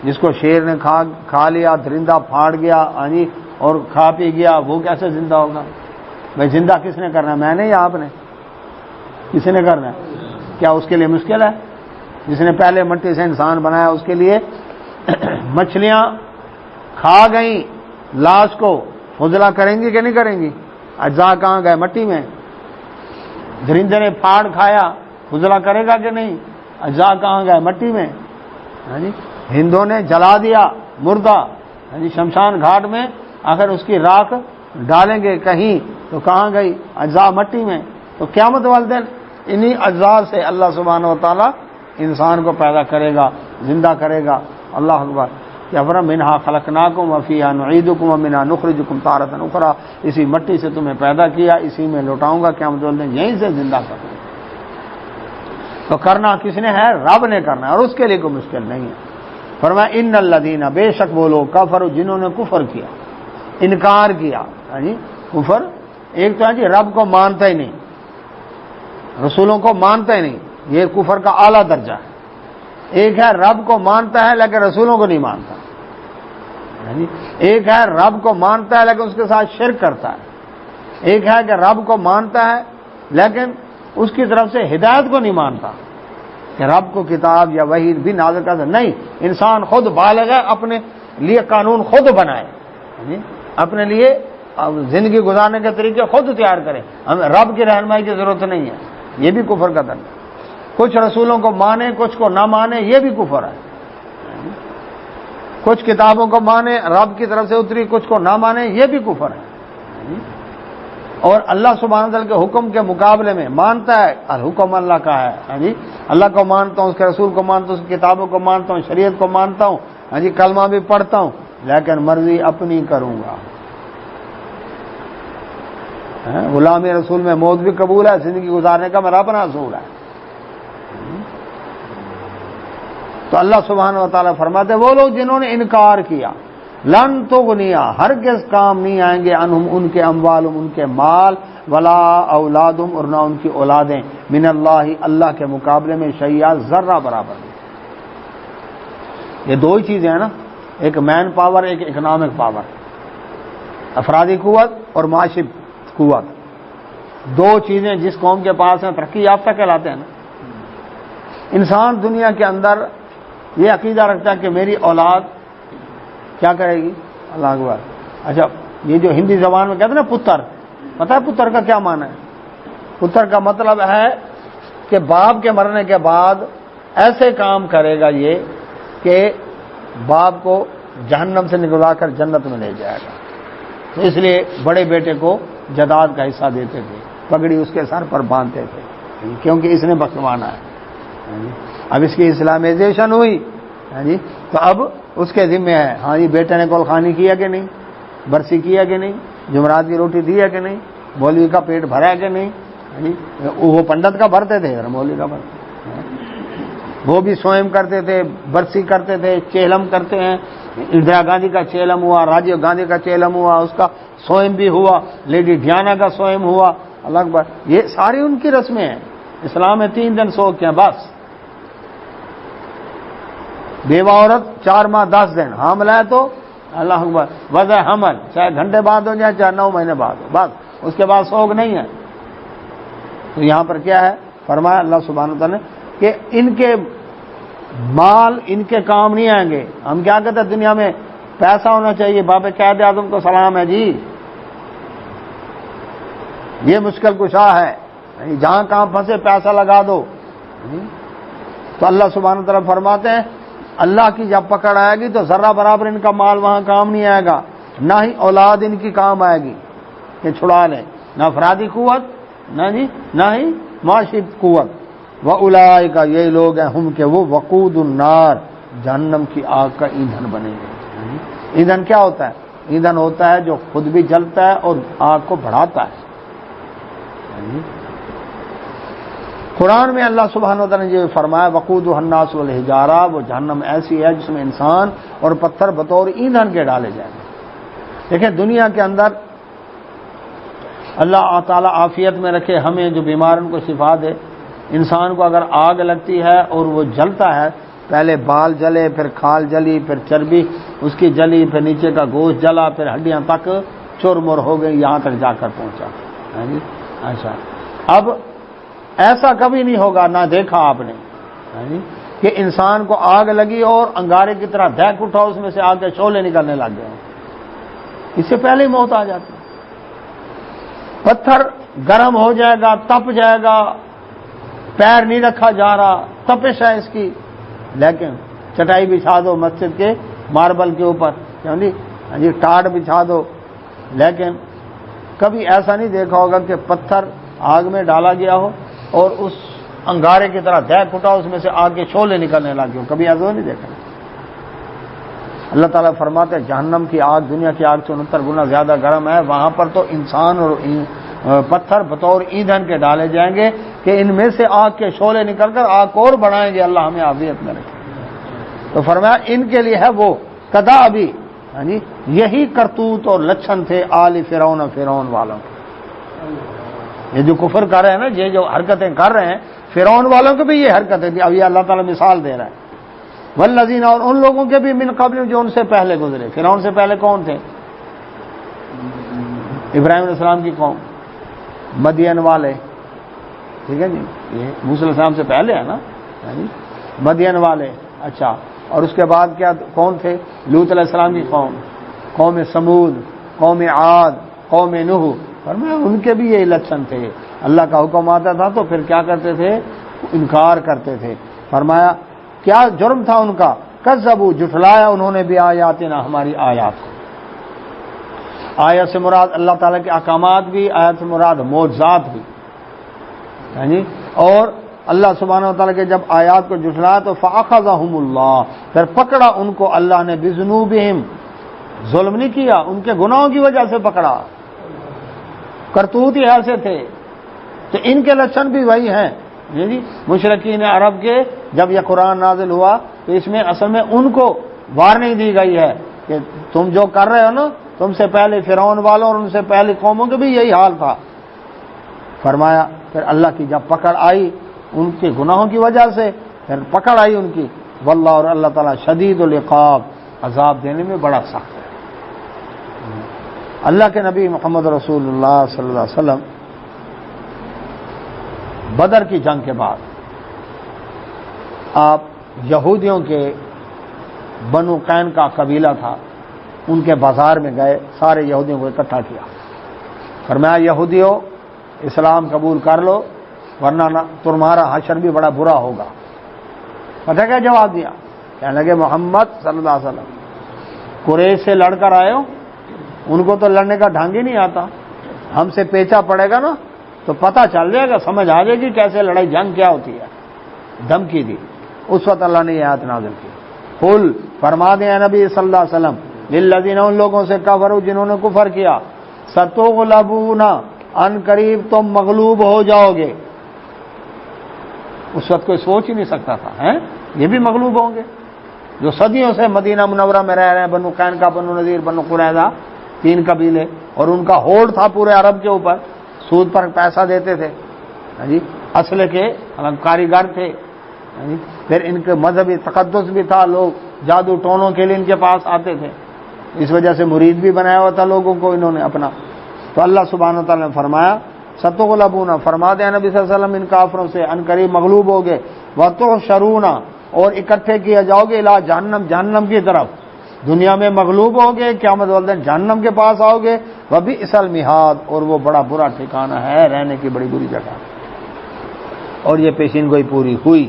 جس کو شیر نے کھا لیا، درندہ پھاڑ گیا جی اور کھا پی گیا، وہ کیسے زندہ ہوگا؟ بھائی زندہ کس نے کرنا ہے؟ میں نے یا آپ نے؟ کس نے کرنا ہے؟ کیا اس کے لیے مشکل ہے؟ جس نے پہلے مٹی سے انسان بنایا اس کے لیے مچھلیاں کھا گئیں لاش کو، فضلہ کریں گی کہ نہیں کریں گی؟ اجزاء کہاں گئے؟ مٹی میں۔ درندے نے پھاڑ کھایا، فضلہ کرے گا کہ نہیں؟ اجزاء کہاں گئے؟ مٹی میں۔ جی ہندوؤں نے جلا دیا مردہ جی شمشان گھاٹ میں، آخر اس کی راکھ ڈالیں گے کہیں تو کہاں گئی؟ اجزاء مٹی میں۔ تو قیامت والے دن انہی اجزاء سے اللہ سبحانہ و تعالیٰ انسان کو پیدا کرے گا، زندہ کرے گا۔ اللہ اکبر۔ یا فرمایا منہا خلقناکم وفیہا نعیدکم ومنہا نخرجکم تارۃ اخری، اسی مٹی سے تمہیں پیدا کیا، اسی میں لوٹاؤں گا قیامت والے دن، یہیں سے زندہ کروں گا۔ تو کرنا کس نے ہے؟ رب نے کرنا ہے، اور اس کے لیے کوئی مشکل نہیں ہے۔ فرمایا ان الذین، بے شک وہ لوگ، کفروا، جنہوں نے کفر کیا، انکار کیا۔ جی کفر ایک تو ہے جی رب کو مانتا ہی نہیں، رسولوں کو مانتا ہی نہیں، یہ کفر کا اعلیٰ درجہ ہے۔ ایک ہے رب کو مانتا ہے لیکن رسولوں کو نہیں مانتا۔ ایک ہے رب کو مانتا ہے لیکن اس کے ساتھ شرک کرتا ہے۔ ایک ہے کہ رب کو مانتا ہے لیکن اس کی طرف سے ہدایت کو نہیں مانتا کہ رب کو کتاب یا وحی بھی نازل کرتا نہیں۔ انسان خود بالغ ہے، اپنے لیے قانون خود بنائے، اپنے لیے زندگی گزارنے کے طریقے خود تیار کرے، ہمیں رب کی رہنمائی کی ضرورت نہیں ہے۔ یہ بھی کفر کا درجہ۔ کچھ رسولوں کو مانے، کچھ کو نہ مانے، یہ بھی کفر ہے۔ کچھ کتابوں کو مانے، رب کی طرف سے اتری، کچھ کو نہ مانے، یہ بھی کفر ہے۔ اور اللہ سبحانہ وتعالی کے حکم کے مقابلے میں مانتا ہے، الحکم اللہ کا ہے، جی اللہ کو مانتا ہوں، اس کے رسول کو مانتا ہوں، اس کی کتابوں کو مانتا ہوں، شریعت کو مانتا ہوں، جی کلمہ بھی پڑھتا ہوں، لیکن مرضی اپنی کروں گا۔ غلام رسول میں موت بھی قبول ہے، زندگی گزارنے کا میرا اپنا اصول ہے۔ تو اللہ سبحانہ و تعالیٰ فرماتے وہ لوگ جنہوں نے انکار کیا، لن تغنیا، ہرگز کام نہیں آئیں گے، عنہم ان کے اموالہم، ان کے مال، ولا اولادہم، اور نہ ان کی اولادیں، من اللہ، اللہ کے مقابلے میں شیئا، ذرہ برابر نہیں۔ یہ دو ہی چیزیں ہیں نا، ایک مین پاور، ایک اکنامک پاور، افرادی قوت اور معاشی قوت، دو چیزیں جس قوم کے پاس ہیں ترقی یافتہ کہلاتے ہیں نا۔ انسان دنیا کے اندر یہ عقیدہ رکھتا ہے کہ میری اولاد کیا کرے گی؟ اللہ اکبر۔ اچھا یہ جو ہندی زبان میں کہتے ہیں نا پتر، پتہ ہے پتر کا کیا معنی ہے؟ پتر کا مطلب ہے کہ باپ کے مرنے کے بعد ایسے کام کرے گا یہ کہ باپ کو جہنم سے نکلا کر جنت میں لے جائے گا۔ تو اس لیے بڑے بیٹے کو جداد کا حصہ دیتے تھے، پگڑی اس کے سر پر باندھتے تھے، کیونکہ اس نے بخشوانا ہے۔ اب اس کی اسلامائزیشن ہوئی جی تو اب اس کے ذمہ ہے، ہاں جی بیٹے نے کول خانی کیا کہ نہیں، برسی کیا کہ نہیں، جمعرات کی روٹی دی ہے کہ نہیں، مولوی کا پیٹ بھرا ہے کہ نہیں، وہ پنڈت کا بھرتے تھے، مولوی کا بھرتے، وہ بھی سوئم کرتے تھے، برسی کرتے تھے، چہلم کرتے ہیں، اندرا گاندھی کا چہلم ہوا، راجیو گاندھی کا چہلم ہوا، اس کا سوئم بھی ہوا، لیڈی ڈیانا کا سوئم ہوا، اللہ اکبر۔ یہ ساری ان کی رسمیں ہیں۔ اسلام میں 3 دن سو کے ہیں بس، بیوہ عورت 4 ماہ 10 دن حاملہ ہے تو اللہ اکبر وضع حمل چاہے گھنٹے بعد ہو جائے چاہے 9 مہینے بعد ہو، بس اس کے بعد سوگ نہیں ہے۔ تو یہاں پر کیا ہے فرمایا اللہ سبحانہ وتعالی نے کہ ان کے مال ان کے کام نہیں آئیں گے۔ ہم کیا کہتے ہیں دنیا میں پیسہ ہونا چاہیے، باب قائد اعظم کو سلام ہے جی، یہ مشکل کشا ہے، جہاں کہاں پھنسے پیسہ لگا دو۔ تو اللہ سبحانہ وتعالی فرماتے ہیں اللہ کی جب پکڑ آئے گی تو ذرہ برابر ان کا مال وہاں کام نہیں آئے گا، نہ ہی اولاد ان کی کام آئے گی کہ چھڑا لیں، نہ افرادی قوت نہ ہی معاشی قوت۔ وَأُولَٰئِکَ یہ لوگ ہیں ہم کہ وہ وقود النار جہنم کی آگ کا ایندھن بنیں گے۔ ایندھن کیا ہوتا ہے؟ ایندھن ہوتا ہے جو خود بھی جلتا ہے اور آگ کو بڑھاتا ہے۔ قرآن میں اللہ سبحانہ وتعالی نے یہ فرمایا وقودها الناس والحجارہ، وہ جہنم ایسی ہے جس میں انسان اور پتھر بطور ایندھن کے ڈالے جائیں گے۔ دیکھیں دنیا کے اندر اللہ تعالیٰ عافیت میں رکھے، ہمیں جو بیمار ان کو شفا دے۔ انسان کو اگر آگ لگتی ہے اور وہ جلتا ہے، پہلے بال جلے، پھر کھال جلی، پھر چربی اس کی جلی، پھر نیچے کا گوشت جلا، پھر ہڈیاں تک چرمر ہو گئی، یہاں تک جا کر پہنچا۔ اچھا اب ایسا کبھی نہیں ہوگا، نہ دیکھا آپ نے کہ انسان کو آگ لگی اور انگارے کی طرح دھیک اٹھا، اس میں سے آگ کے شعلے نکلنے لگ گئے، اس سے پہلے ہی موت آ جاتی ہے۔ پتھر گرم ہو جائے گا، تپ جائے گا، پیر نہیں رکھا جا رہا، تپش ہے اس کی، لیکن چٹائی بچھا دو مسجد کے ماربل کے اوپر، جی ٹاٹ بچھا دو، لیکن کبھی ایسا نہیں دیکھا ہوگا کہ پتھر آگ میں ڈالا گیا ہو اور اس انگارے کی طرح دھیک اٹھا، اس میں سے آگ کے شعلے نکلنے لگے ہو، کبھی ایسا نہیں دیکھا۔ اللہ تعالیٰ فرماتے ہیں جہنم کی آگ دنیا کی آگ سے 69 گنا زیادہ گرم ہے، وہاں پر تو انسان اور پتھر بطور ایندھن کے ڈالے جائیں گے کہ ان میں سے آگ کے شعلے نکل کر آگ کو اور بڑھائیں گے، اللہ ہمیں عافیت میں رکھے۔ تو فرمایا ان کے لیے ہے وہ قدا ابھی، یہی کرتوت اور لچھن تھے آل فرعون، فرعون والوں کے۔ یہ جو کفر کر رہے ہیں نا، یہ جو حرکتیں کر رہے ہیں، فرعون والوں کے بھی یہ حرکتیں تھیں۔ اب یہ اللہ تعالیٰ مثال دے رہا ہے، والذین اور ان لوگوں کے بھی من قبل جو ان سے پہلے گزرے۔ فرعون سے پہلے کون تھے؟ ابراہیم علیہ السلام کی قوم، مدین والے، ٹھیک ہے جی، یہ موسیٰ علیہ السلام سے پہلے ہے نا، مدین والے۔ اچھا، اور اس کے بعد کیا کون تھے؟ لوط علیہ السلام کی قوم، قوم سمود، قوم عاد، قوم نوح۔ فرمایا ان کے بھی یہ لچھن تھے، اللہ کا حکم آتا تھا تو پھر کیا کرتے تھے؟ انکار کرتے تھے۔ فرمایا کیا جرم تھا ان کا؟ کذبوا، جھٹلایا انہوں نے بھی آیاتنا، ہماری آیات کو۔ آیت سے مراد اللہ تعالیٰ کے احکامات بھی، آیت سے مراد معجزات بھی، اور اللہ سبحانہ وتعالیٰ کے جب آیات کو جھٹلایا تو فأخذہم اللہ، پھر پکڑا ان کو اللہ نے، بذنوبہم، ظلم نہیں کیا، ان کے گناہوں کی وجہ سے پکڑا، کرتوت ہی ایسے تھے۔ تو ان کے لچھن بھی وہی ہیں جی، مشرکین عرب کے۔ جب یہ قرآن نازل ہوا تو اس میں اصل میں ان کو وارننگ دی گئی ہے کہ تم جو کر رہے ہو نا، تم سے پہلے فرعون والوں اور ان سے پہلے قوموں کے بھی یہی حال تھا۔ فرمایا پھر اللہ کی جب پکڑ آئی ان کے گناہوں کی وجہ سے، پھر پکڑ آئی ان کی، واللہ، اور اللہ تعالیٰ شدید العقاب، عذاب دینے میں بڑا سخت ہے۔ اللہ کے نبی محمد رسول اللہ صلی اللہ علیہ وسلم بدر کی جنگ کے بعد آپ یہودیوں کے بنو قین کا قبیلہ تھا، ان کے بازار میں گئے، سارے یہودیوں کو اکٹھا کیا، فرمایا یہودیوں اسلام قبول کر لو ورنہ تمہارا حشر بھی بڑا برا ہوگا۔ پتہ کیا جواب دیا؟ کہنے لگے محمد صلی اللہ علیہ وسلم قریش سے لڑ کر آئے ہو، ان کو تو لڑنے کا ڈھنگ ہی نہیں آتا، ہم سے پیچا پڑے گا نا تو پتہ چل جائے گا، سمجھ آ جائے گی کیسے لڑائی جنگ کیا ہوتی ہے۔ دھمکی دی۔ اس وقت اللہ نے یہ آیت نازل کی، قل، فرما دیں نبی صلی اللہ علیہ وسلم، للذین، ان لوگوں سے کفروا جنہوں نے کفر کیا، ستغلبون، ان قریب تم مغلوب ہو جاؤ گے۔ اس وقت کوئی سوچ ہی نہیں سکتا تھا یہ بھی مغلوب ہوں گے، جو صدیوں سے مدینہ منورہ میں رہ رہے ہیں، بنو قینقاع، بنو نذیر، بنو قریظہ، 3 قبیلے، اور ان کا ہولڈ تھا پورے عرب کے اوپر، سود پر پیسہ دیتے تھے جی، اسلحے کے کاریگر تھے، پھر ان کے مذہبی تقدس بھی تھا، لوگ جادو ٹونوں کے لیے ان کے پاس آتے تھے، اس وجہ سے مرید بھی بنایا ہوا تھا لوگوں کو انہوں نے اپنا۔ تو اللہ سبحانہ و تعالیٰ نے فرمایا ستغلبون، فرما دیں نبی صلی اللہ علیہ وسلم ان کافروں سے ان قریب مغلوب ہوگے، وتحشرون، اور اکٹھے کیا جاؤ گے الی جہنم، جہنم کی طرف، دنیا میں مغلوب ہوگے، قیامت والے دن جہنم کے پاس آؤ گے، وبئس المہاد، اور وہ بڑا برا ٹھکانہ ہے، رہنے کی بڑی بری جگہ۔ اور یہ پیشین گوئی پوری ہوئی۔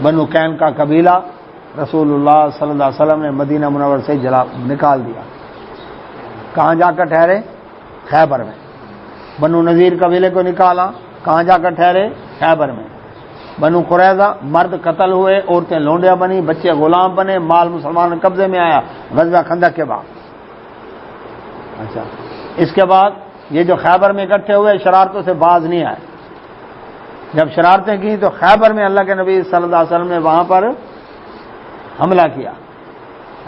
بنو کین کا قبیلہ رسول اللہ صلی اللہ علیہ وسلم نے مدینہ منور سے نکال دیا۔ کہاں جا کر ٹھہرے؟ خیبر میں۔ بنو نذیر قبیلے کو نکالا، کہاں جا کر ٹھہرے؟ خیبر میں۔ بنو قریظہ مرد قتل ہوئے، عورتیں لونڈیاں بنی، بچے غلام بنے، مال مسلمان قبضے میں آیا غزوہ خندق کے بعد۔ اچھا، اس کے بعد یہ جو خیبر میں اکٹھے ہوئے شرارتوں سے باز نہیں آئے، جب شرارتیں کی تو خیبر میں اللہ کے نبی صلی اللہ علیہ وسلم نے وہاں پر حملہ کیا۔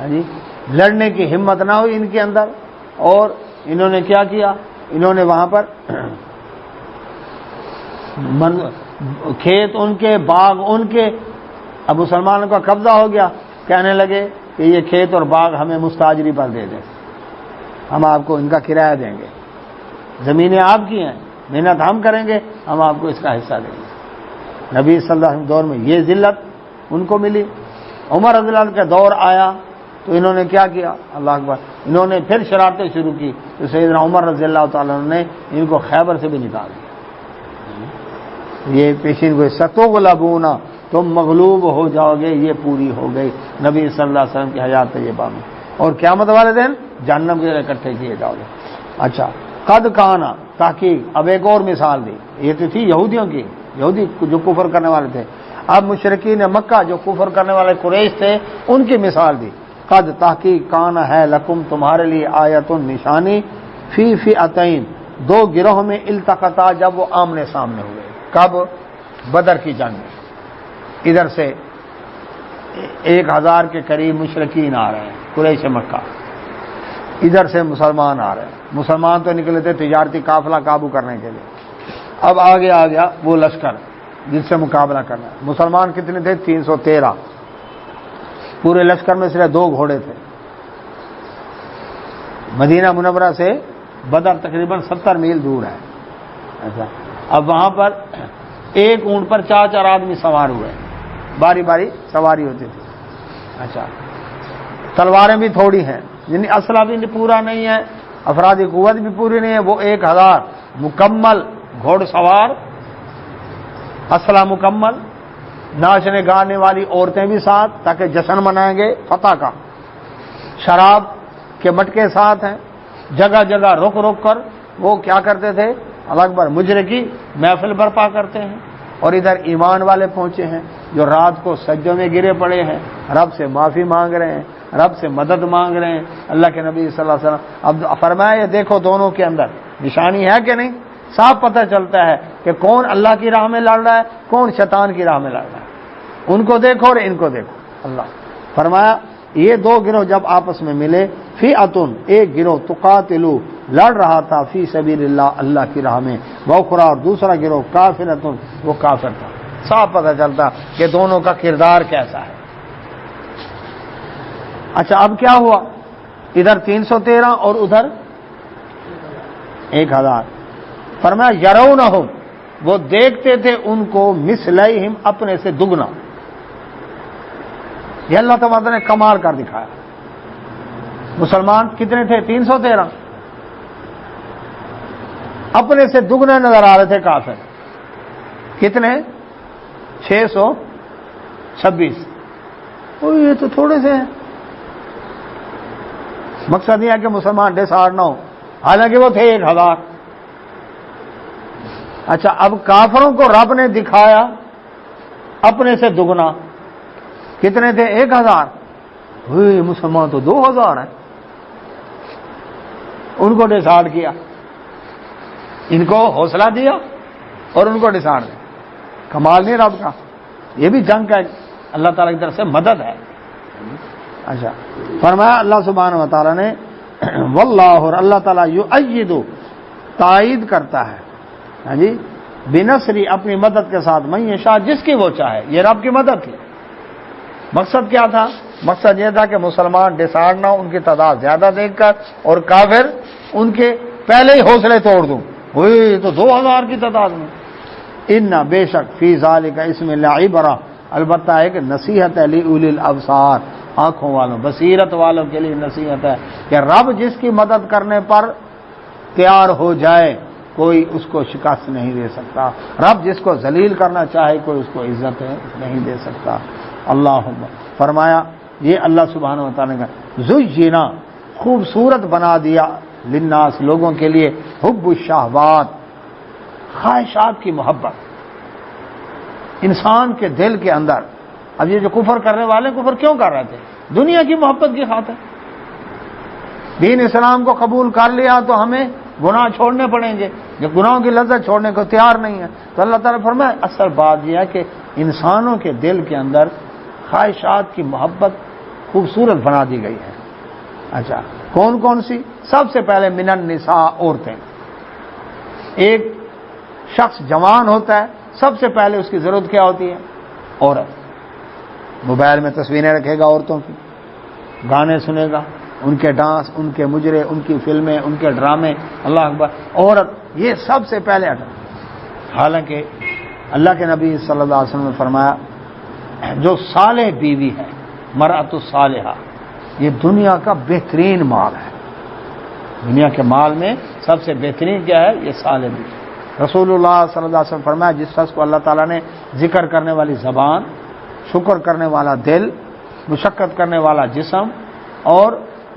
جی، لڑنے کی ہمت نہ ہوئی ان کے اندر، اور انہوں نے کیا کیا؟ انہوں نے وہاں پر کھیت ان کے، باغ ان کے، اب مسلمانوں کا قبضہ ہو گیا، کہنے لگے کہ یہ کھیت اور باغ ہمیں مستاجری پر دے دیں، ہم آپ کو ان کا کرایہ دیں گے، زمینیں آپ کی ہیں، محنت ہم کریں گے، ہم آپ کو اس کا حصہ دیں گے۔ نبی صلی اللہ علیہ وسلم دور میں یہ ذلت ان کو ملی۔ عمر رضی اللہ عنہ کا دور آیا تو انہوں نے کیا کیا؟ اللہ اکبر، انہوں نے پھر شرارتیں شروع کی، تو سیدنا عمر رضی اللہ تعالیٰ عنہ نے ان کو خیبر سے بھی نکال دیا۔ یہ پیشین گوئی ستغلبون، تم مغلوب ہو جاؤ گے، یہ پوری ہو گئی نبی صلی اللہ علیہ وسلم کی حیات طیبہ میں، اور قیامت والے دن جہنم کے لیے اکٹھے کیے جاؤ گے۔ اچھا، قد کانا، تحقیق، اب ایک اور مثال دی، یہ تو تھی یہودیوں کی، یہودی جو کفر کرنے والے تھے، اب مشرکین مکہ جو کفر کرنے والے قریش تھے ان کی مثال دی۔ قد، تحقیق، کانا ہے، لکم، تمہارے لیے، آیت، نشانی، فی فئتین، دو گروہ میں، التقطا، جب وہ آمنے سامنے ہوئے۔ کب؟ بدر کی جنگ میں۔ ادھر سے 1000 کے قریب مشرکین آ رہے ہیں قریش مکہ، ادھر سے مسلمان آ رہے ہیں۔ مسلمان تو نکلے تھے تجارتی قافلہ قابو کرنے کے لیے، اب آگے آ گیا وہ لشکر جس سے مقابلہ کرنا ہے۔ مسلمان کتنے تھے؟ 313، پورے لشکر میں صرف 2 گھوڑے تھے۔ مدینہ منورہ سے بدر تقریباً 70 میل دور ہے۔ اچھا، اب وہاں پر ایک اونٹ پر 4 آدمی سوار ہوئے، باری باری سواری ہوتی تھی۔ اچھا، تلواریں بھی تھوڑی ہیں، یعنی اسلحہ بھی پورا نہیں ہے، افرادی قوت بھی پوری نہیں ہے، وہ 1000 مکمل گھوڑ سوار، اسلحہ مکمل، ناچنے گانے والی عورتیں بھی ساتھ تاکہ جشن منائیں گے فتح کا، شراب کے مٹکے ساتھ ہیں، جگہ جگہ رک رک کر وہ کیا کرتے تھے؟ اللہ اکبر، مجرے کی محفل برپا کرتے ہیں۔ اور ادھر ایمان والے پہنچے ہیں جو رات کو سجدوں میں گرے پڑے ہیں، رب سے معافی مانگ رہے ہیں، رب سے مدد مانگ رہے ہیں۔ اللہ کے نبی صلی اللہ علیہ وسلم اب فرمایا یہ دیکھو دونوں کے اندر نشانی ہے کہ نہیں، صاف پتہ چلتا ہے کہ کون اللہ کی راہ میں لڑ رہا ہے، کون شیطان کی راہ میں لڑ رہا ہے۔ ان کو دیکھو اور ان کو دیکھو۔ اللہ فرمایا یہ 2 گروہ جب آپس میں ملے، فئتن، ایک گروہ، تقاتلو، لڑ رہا تھا، فی سبیل اللہ، اللہ کی راہ میں، وأخری، اور دوسرا گروہ، کافرتن، وہ کافر تھا۔ صاف پتہ چلتا کہ دونوں کا کردار کیسا ہے۔ اچھا، اب کیا ہوا؟ ادھر 313 اور ادھر 1000۔ فرمایا یرونہم، وہ دیکھتے تھے ان کو، مثلیہم، اپنے سے دگنا۔ یہ اللہ تعالیٰ نے کمال کر دکھایا۔ مسلمان کتنے تھے؟ 313، اپنے سے دگنے نظر آ رہے تھے کافر۔ کتنے؟ 626۔ یہ تو تھوڑے سے ہیں۔ مقصد یہ ہے کہ مسلمان ڈسہارڈ نہ ہو، حالانکہ وہ تھے 1000۔ اچھا، اب کافروں کو رب نے دکھایا اپنے سے دگنا۔ کتنے تھے؟ 1000۔ مسلمان تو 2000 ہیں۔ ان کو ڈسہارڈ کیا، ان کو حوصلہ دیا اور ان کو ڈسہارڈ دیا۔ کمال نہیں رب کا؟ یہ بھی جنگ کا اللہ تعالیٰ کی طرف سے مدد ہے۔ اچھا، فرمایا اللہ سبحانہ و تعالیٰ نے واللہ، اور اللہ تعالیٰ یؤید، تائید کرتا ہے، ہاں جی، بنصری اپنی مدد کے ساتھ من یشاء جس کی وہ چاہے. یہ رب کی مدد تھی. مقصد کیا تھا؟ مقصد یہ تھا کہ مسلمان ڈسارڈ نہ ہو ان کی تعداد زیادہ دیکھ کر، اور کافر ان کے پہلے ہی حوصلے توڑ دوں. وہی تو 2000 کی تعداد میں. ان بے شک فی ذالک اس میں لعبرہ البتہ ایک نصیحت ہے لاولی الابصار آنکھوں والوں بصیرت والوں کے لیے نصیحت ہے کہ رب جس کی مدد کرنے پر تیار ہو جائے کوئی اس کو شکست نہیں دے سکتا. رب جس کو ذلیل کرنا چاہے کوئی اس کو عزت نہیں دے سکتا. اللہم فرمایا یہ اللہ سبحانہ و تعالیٰ کا زینا خوبصورت بنا دیا للناس لوگوں کے لیے حب الشہوات خواہشات کی محبت انسان کے دل کے اندر. اب یہ جو کفر کرنے والے کفر کیوں کر رہے تھے؟ دنیا کی محبت کی خاطر. دین اسلام کو قبول کر لیا تو ہمیں گناہ چھوڑنے پڑیں گے، جب گناہوں کی لذت چھوڑنے کو تیار نہیں ہے تو اللہ تعالیٰ فرمائے اصل بات یہ ہے کہ انسانوں کے دل کے اندر خواہشات کی محبت خوبصورت بنا دی گئی ہے. اچھا کون کون سی؟ سب سے پہلے من النساء عورتیں. ایک شخص جوان ہوتا ہے سب سے پہلے اس کی ضرورت کیا ہوتی ہے؟ عورت. موبائل میں تصویریں رکھے گا عورتوں کی، گانے سنے گا، ان کے ڈانس، ان کے مجرے، ان کی فلمیں، ان کے ڈرامے. اللہ اکبر. عورت یہ سب سے پہلے حالانکہ اللہ کے نبی صلی اللہ علیہ وسلم نے فرمایا جو صالح بیوی ہے مرأۃ الصالحہ یہ دنیا کا بہترین مال ہے. دنیا کے مال میں سب سے بہترین کیا ہے؟ یہ صالح بیوی. رسول اللہ صلی اللہ علیہ وسلم فرمایا جس شخص کو اللہ تعالیٰ نے ذکر کرنے والی زبان، شکر کرنے والا دل، مشقت کرنے والا جسم اور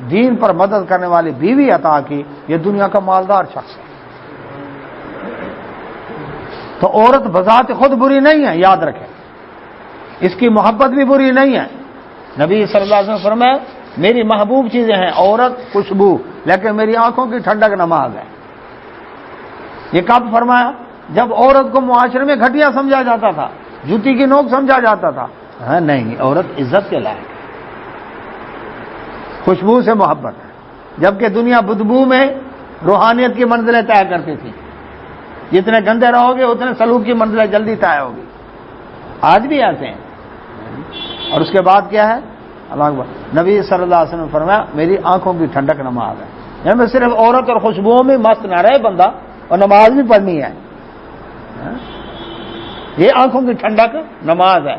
دین پر مدد کرنے والی بیوی عطا کی یہ دنیا کا مالدار شخص ہے. تو عورت بذات خود بری نہیں ہے، یاد رکھیں اس کی محبت بھی بری نہیں ہے. نبی صلی اللہ علیہ وسلم فرمایا میری محبوب چیزیں ہیں عورت، خوشبو، لیکن میری آنکھوں کی ٹھنڈک نماز ہے. یہ کب فرمایا؟ جب عورت کو معاشرے میں گھٹیا سمجھا جاتا تھا، جوتی کی نوک سمجھا جاتا تھا. ہاں نہیں، عورت عزت کے لائق ہے. خوشبو سے محبت ہے، جبکہ دنیا بدبو میں روحانیت کی منزلیں طے کرتی تھی. جتنے گندے رہو گے اتنے سلوک کی منزلیں جلدی طے ہوگی. آج بھی ایسے ہیں. اور اس کے بعد کیا ہے؟ اللہ اکبر. نبی صلی اللہ علیہ وسلم نے فرمایا میری آنکھوں کی ٹھنڈک نماز ہے. یعنی میں صرف عورت اور خوشبوؤں میں مست نہ رہے بندہ، اور نماز بھی پڑھنی ہے. یہ آنکھوں کی ٹھنڈک نماز ہے.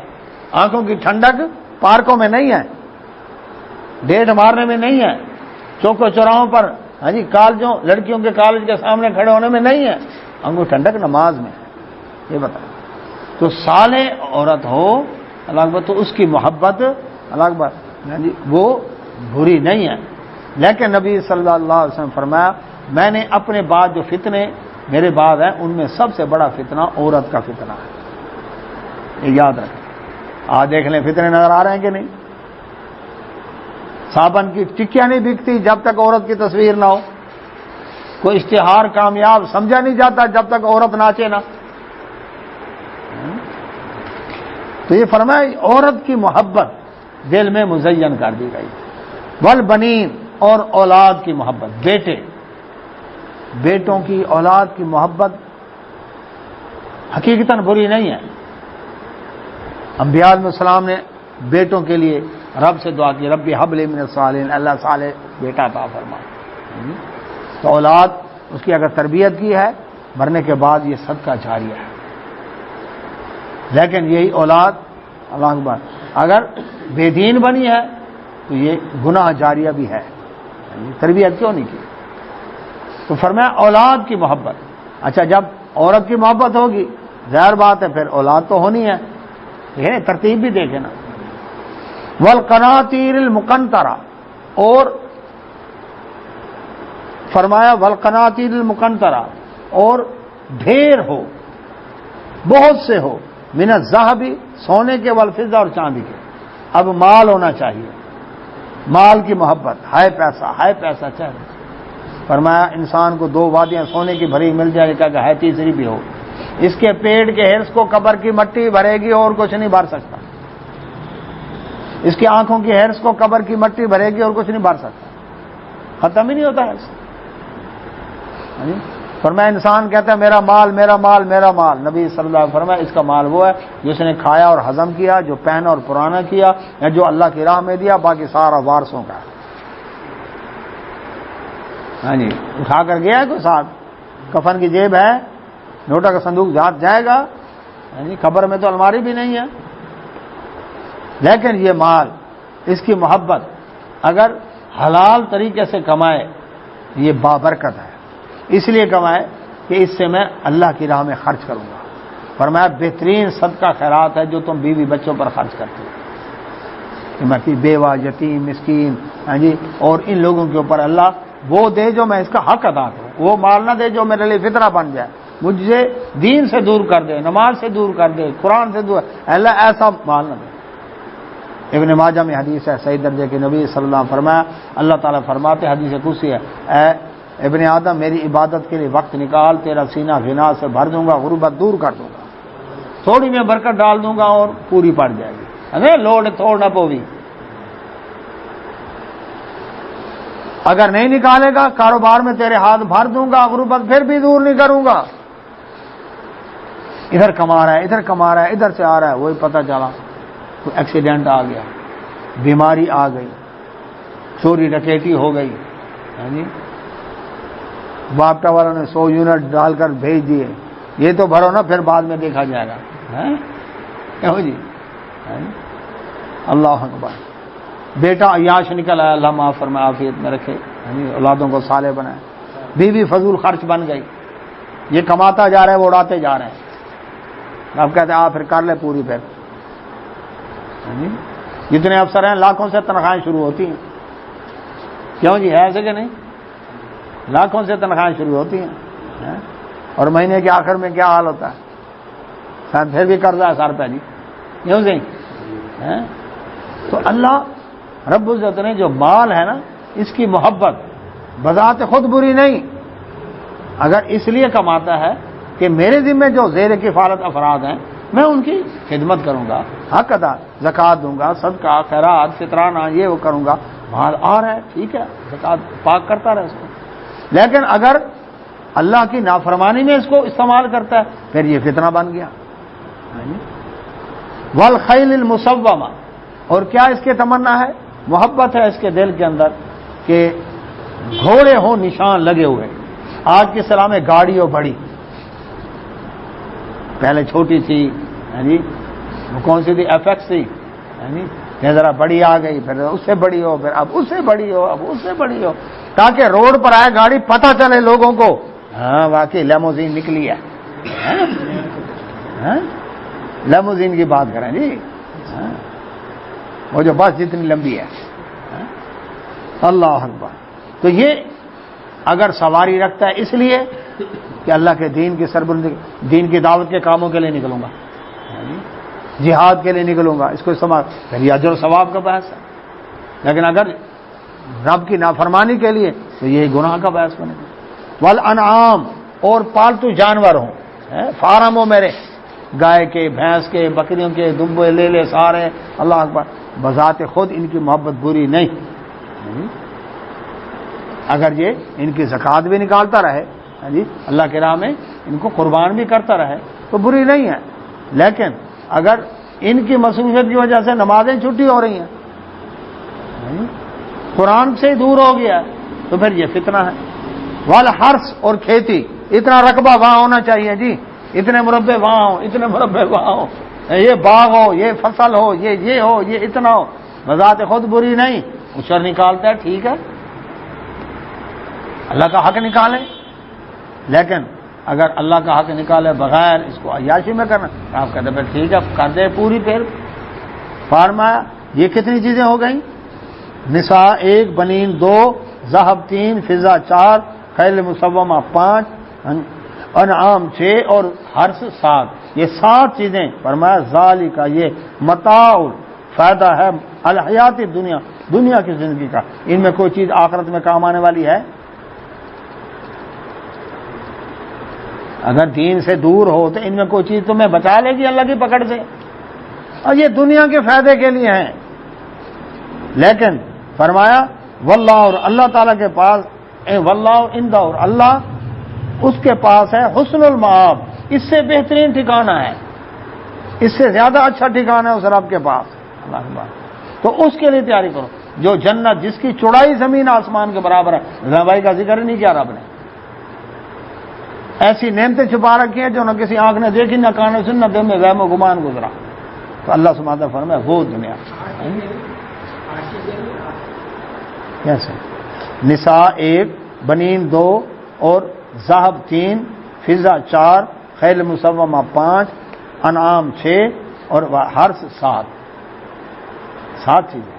آنکھوں کی ٹھنڈک پارکوں میں نہیں ہے، ڈیٹ مارنے میں نہیں ہے، چوکوں چوراہوں پر ہاں جی کالجوں لڑکیوں کے کالج کے سامنے کھڑے ہونے میں نہیں ہے. آنکھوں کی ٹھنڈک نماز میں ہے. یہ بتا تو صالح عورت ہو اللہ اکبر تو اس کی محبت اللہ اکبر جی وہ بری نہیں ہے. لیکن نبی صلی اللہ علیہ وسلم فرمایا میں نے اپنے بعد جو فتنے میرے بعد ہیں ان میں سب سے بڑا فتنہ عورت کا فتنہ ہے. یہ یاد رکھیں. آج دیکھ لیں فتنے نظر آ رہے ہیں کہ نہیں؟ صابن کی ٹکیاں نہیں بکتی جب تک عورت کی تصویر نہ ہو. کوئی اشتہار کامیاب سمجھا نہیں جاتا جب تک عورت ناچے نہ. تو یہ فرمایا عورت کی محبت دل میں مزین کر دی گئی. والبنین اور اولاد کی محبت، بیٹوں کی اولاد کی محبت حقیقتاً بری نہیں ہے. انبیاء علیہ السلام نے بیٹوں کے لیے رب سے دعا کی ربی حب لی من الصالحین، اللہ صالح بیٹا عطا فرما. تو اولاد اس کی اگر تربیت کی ہے مرنے کے بعد یہ صدقہ جاریہ ہے. لیکن یہی اولاد اللہ اکبر اگر بے دین بنی ہے تو یہ گناہ جاریہ بھی ہے. تربیت کیوں نہیں کی؟ تو فرمایا اولاد کی محبت. اچھا جب عورت کی محبت ہوگی ظاہر بات ہے پھر اولاد تو ہونی ہے. ترتیب بھی دیکھیں نا. والقناطیر المقنطرہ اور فرمایا والقناطیر المقنطرہ اور ڈھیر ہو بہت سے ہو من الذهب سونے کے والفضہ اور چاندی کے. اب مال ہونا چاہیے، مال کی محبت ہے پیسہ چاہیے. فرمایا انسان کو 2 وادیاں سونے کی بھری مل جائے کہ ہے تیسری بھی ہو. اس کے پیٹ کے حرص کو قبر کی مٹی بھرے گی اور کچھ نہیں بھر سکتا. اس کی آنکھوں کی حرص کو قبر کی مٹی بھرے گی اور کچھ نہیں بھر سکتا. ختم ہی نہیں ہوتا حرص. فرمایا انسان کہتا ہے میرا مال میرا مال میرا مال، نبی صلی اللہ علیہ وسلم فرمایا اس کا مال وہ ہے جس نے کھایا اور ہضم کیا، جو پہنا اور پرانا کیا، یا جو اللہ کی راہ میں دیا، باقی سارا وارثوں کا ہے۔ ہاں جی، اٹھا کر گیا ہے کوئی ساتھ، کفن کی جیب ہے، نوٹا کا صندوق ہاتھ جائے گا، ہاں جی، قبر میں تو الماری بھی نہیں ہے۔ لیکن یہ مال، اس کی محبت اگر حلال طریقے سے کمائے یہ بابرکت ہے، اس لیے کمائے کہ اس سے میں اللہ کی راہ میں خرچ کروں گا۔ فرمایا بہترین صدقہ خیرات ہے جو تم بیوی بچوں پر خرچ کرتے ہو، کہ میں بیوہ، یتیم، مسکین، ہاں جی، اور ان لوگوں کے اوپر اللہ وہ دے جو میں اس کا حق ادا کروں، وہ مال نہ دے جو میرے لیے فطرہ بن جائے، مجھے دین سے دور کر دے، نماز سے دور کر دے، قرآن سے دور، اللہ ایسا مال نہ دے۔ ابن ماجہ میں حدیث ہے صحیح درجے کے، نبی صلی اللہ علیہ وسلم فرمایا، اللہ تعالیٰ فرماتے، حدیث قدسی ہے، اے ابن آدم میری عبادت کے لیے وقت نکال، تیرا سینہ غنا سے بھر دوں گا، غربت دور کر دوں گا، تھوڑی میں برکت ڈال دوں گا اور پوری پڑ جائے گی، ارے لوڑ تھوڑ نہ پوی۔ اگر نہیں نکالے گا کاروبار میں تیرے ہاتھ بھر دوں گا، غربت پھر بھی دور نہیں کروں گا۔ ادھر کما رہا ہے، ادھر کما رہا ہے، ادھر سے آ رہا ہے، وہی پتہ چلا کوئی ایکسیڈنٹ آ گیا، بیماری آ گئی، چوری ڈکیٹی ہو گئی، ہاں جی، باپٹا والوں نے 100 یونٹ ڈال کر بھیج دیے، یہ تو بھرو نا پھر بعد میں دیکھا جائے گا، کیوں جی؟ اللہ اکبر۔ بیٹا عیاش نکل آیا، اللہ معاف فرمائے، عافیت میں رکھے، اولادوں کو صالح بنائے، بیوی فضول خرچ بن گئی، یہ کماتا جا رہا ہے وہ اڑاتے جا رہے ہیں، اب کہتے ہیں پھر کر لے پوری پھر۔ جتنے افسر ہیں لاکھوں سے تنخواہیں شروع ہوتی ہیں، کیوں جی؟ ہے ایسے کہ نہیں؟ لاکھوں سے تنخواہیں شروع ہوتی ہیں، اور مہینے کے آخر میں کیا حال ہوتا ہے؟ شاید پھر بھی قرضہ ہے سر پہ جی، کیوں سے؟ تو اللہ رب العزت نے جو مال ہے نا، اس کی محبت بذات خود بری نہیں، اگر اس لیے کماتا ہے کہ میرے ذمہ جو زیر کفالت افراد ہیں میں ان کی خدمت کروں گا، حق ادا، زکوٰۃ دوں گا، صدقہ خیرات فطرانہ یہ وہ کروں گا، مال آ رہا ہے ٹھیک ہے، زکوٰۃ پاک کرتا رہے اس کو۔ لیکن اگر اللہ کی نافرمانی میں اس کو استعمال کرتا ہے پھر یہ فتنہ بن گیا۔ والخیل المسومہ، اور کیا اس کے تمنا ہے؟ محبت ہے اس کے دل کے اندر کہ گھوڑے ہوں نشان لگے ہوئے۔ آج کی اصطلاح میں گاڑی ہو بڑی، پہلے چھوٹی تھی، یعنی وہ کون سی تھی؟ ایف ایکس تھی، یعنی ذرا بڑی آ گئی، پھر اس سے بڑی ہو، پھر اب اس سے بڑی ہو، اب اس سے بڑی ہو، تاکہ روڈ پر آئے گاڑی پتہ چلے لوگوں کو ہاں واقعی لیموزین نکلی ہے۔ لیموزین کی بات کریں جی، وہ جو بس جتنی لمبی ہے۔ اللہ اکبر۔ تو یہ اگر سواری رکھتا ہے اس لیے کہ اللہ کے دین کی سربلندی، دین کی دعوت کے کاموں کے لیے نکلوں گا، جہاد کے لیے نکلوں گا، اس کو استعمال، پھر یہ اجر و ثواب کا بحث ہے۔ لیکن اگر رب کی نافرمانی کے لیے تو یہ گناہ کا بحث بنے گا۔ والانعام، اور پالتو جانور ہوں، فارم ہو میرے، گائے کے، بھینس کے، بکریوں کے، دمبے لے لے سارے، اللہ اکبر، بذات خود ان کی محبت بری نہیں، اگر یہ ان کی زکوٰۃ بھی نکالتا رہے، جی اللہ کی راہ میں ان کو قربان بھی کرتا رہے تو بری نہیں ہے۔ لیکن اگر ان کی مصروفیت کی وجہ سے نمازیں چھٹی ہو رہی ہیں، قرآن سے دور ہو گیا تو پھر یہ فتنہ ہے۔ والحرث، اور کھیتی، اتنا رقبہ وہاں ہونا چاہیے جی، اتنے مربع وہاں ہو، اتنے مربع وہاں ہو، یہ باغ ہو، یہ فصل ہو، یہ ہو، یہ اتنا ہو، بذات خود بری نہیں، اچر نکالتا ہے ٹھیک ہے، اللہ کا حق نکالے، لیکن اگر اللہ کا حق نکالے بغیر اس کو عیاشی میں کرنا، آپ کہتے ہیں ٹھیک ہے کر دے پوری۔ پھر فرمایا یہ کتنی چیزیں ہو گئیں؟ نساء 1، بنین 2، ذہب 3، فضہ 4، خیل مسومہ 5، انعام 6 اور حرث 7، یہ 7 چیزیں فرمایا ذالک، یہ متاع، فائدہ ہے، الحیات دنیا، دنیا کی زندگی کا، ان میں کوئی چیز آخرت میں کام آنے والی ہے؟ اگر دین سے دور ہو تو ان میں کوئی چیز تمہیں بچا لے گی اللہ کی پکڑ سے، اور یہ دنیا کے فائدے کے لیے ہیں۔ لیکن فرمایا واللہ، اور اللہ تعالیٰ کے پاس، واللہ عندہ، اور اللہ اس کے پاس ہے حسن المآب، اس سے بہترین ٹھکانہ ہے، اس سے زیادہ اچھا ٹھکانہ ہے اس رب کے پاس۔ اللہ اکبر۔ تو اس کے لیے تیاری کرو، جو جنت جس کی چوڑائی زمین آسمان کے برابر ہے، رہبائی کا ذکر نہیں کیا رب نے، ایسی نعمتیں چھپا رکھی ہیں جو نہ کسی آنکھ نے دیکھی نہ کان نے سنی نہ دل میں وہم و گمان گزرا۔ تو اللہ سبحانہ وتعالیٰ فرمائے وہ دنیا کیسے؟ نساء 1، بنین 2، اور ذہب 3، فضہ 4، خیل مسومہ 5، انعام 6، اور حرث 7 چیزیں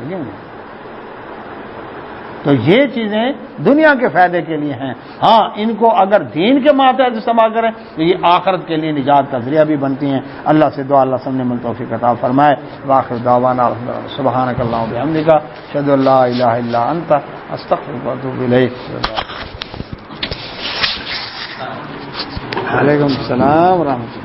ہیں۔ تو یہ چیزیں دنیا کے فائدے کے لیے ہیں، ہاں ان کو اگر دین کے ماتحت استعمال کریں تو یہ آخرت کے لیے نجات کا ذریعہ بھی بنتی ہیں۔ اللہ سے دعا اللہ سب نے من توفیق عطا فرمائے۔ وآخر دعوانا سبحانک اللہم و بحمدک اشہد ان لا الہ الا انت استغفرک و اتوب الیک۔ وعلیکم السلام ورحمۃ اللہ۔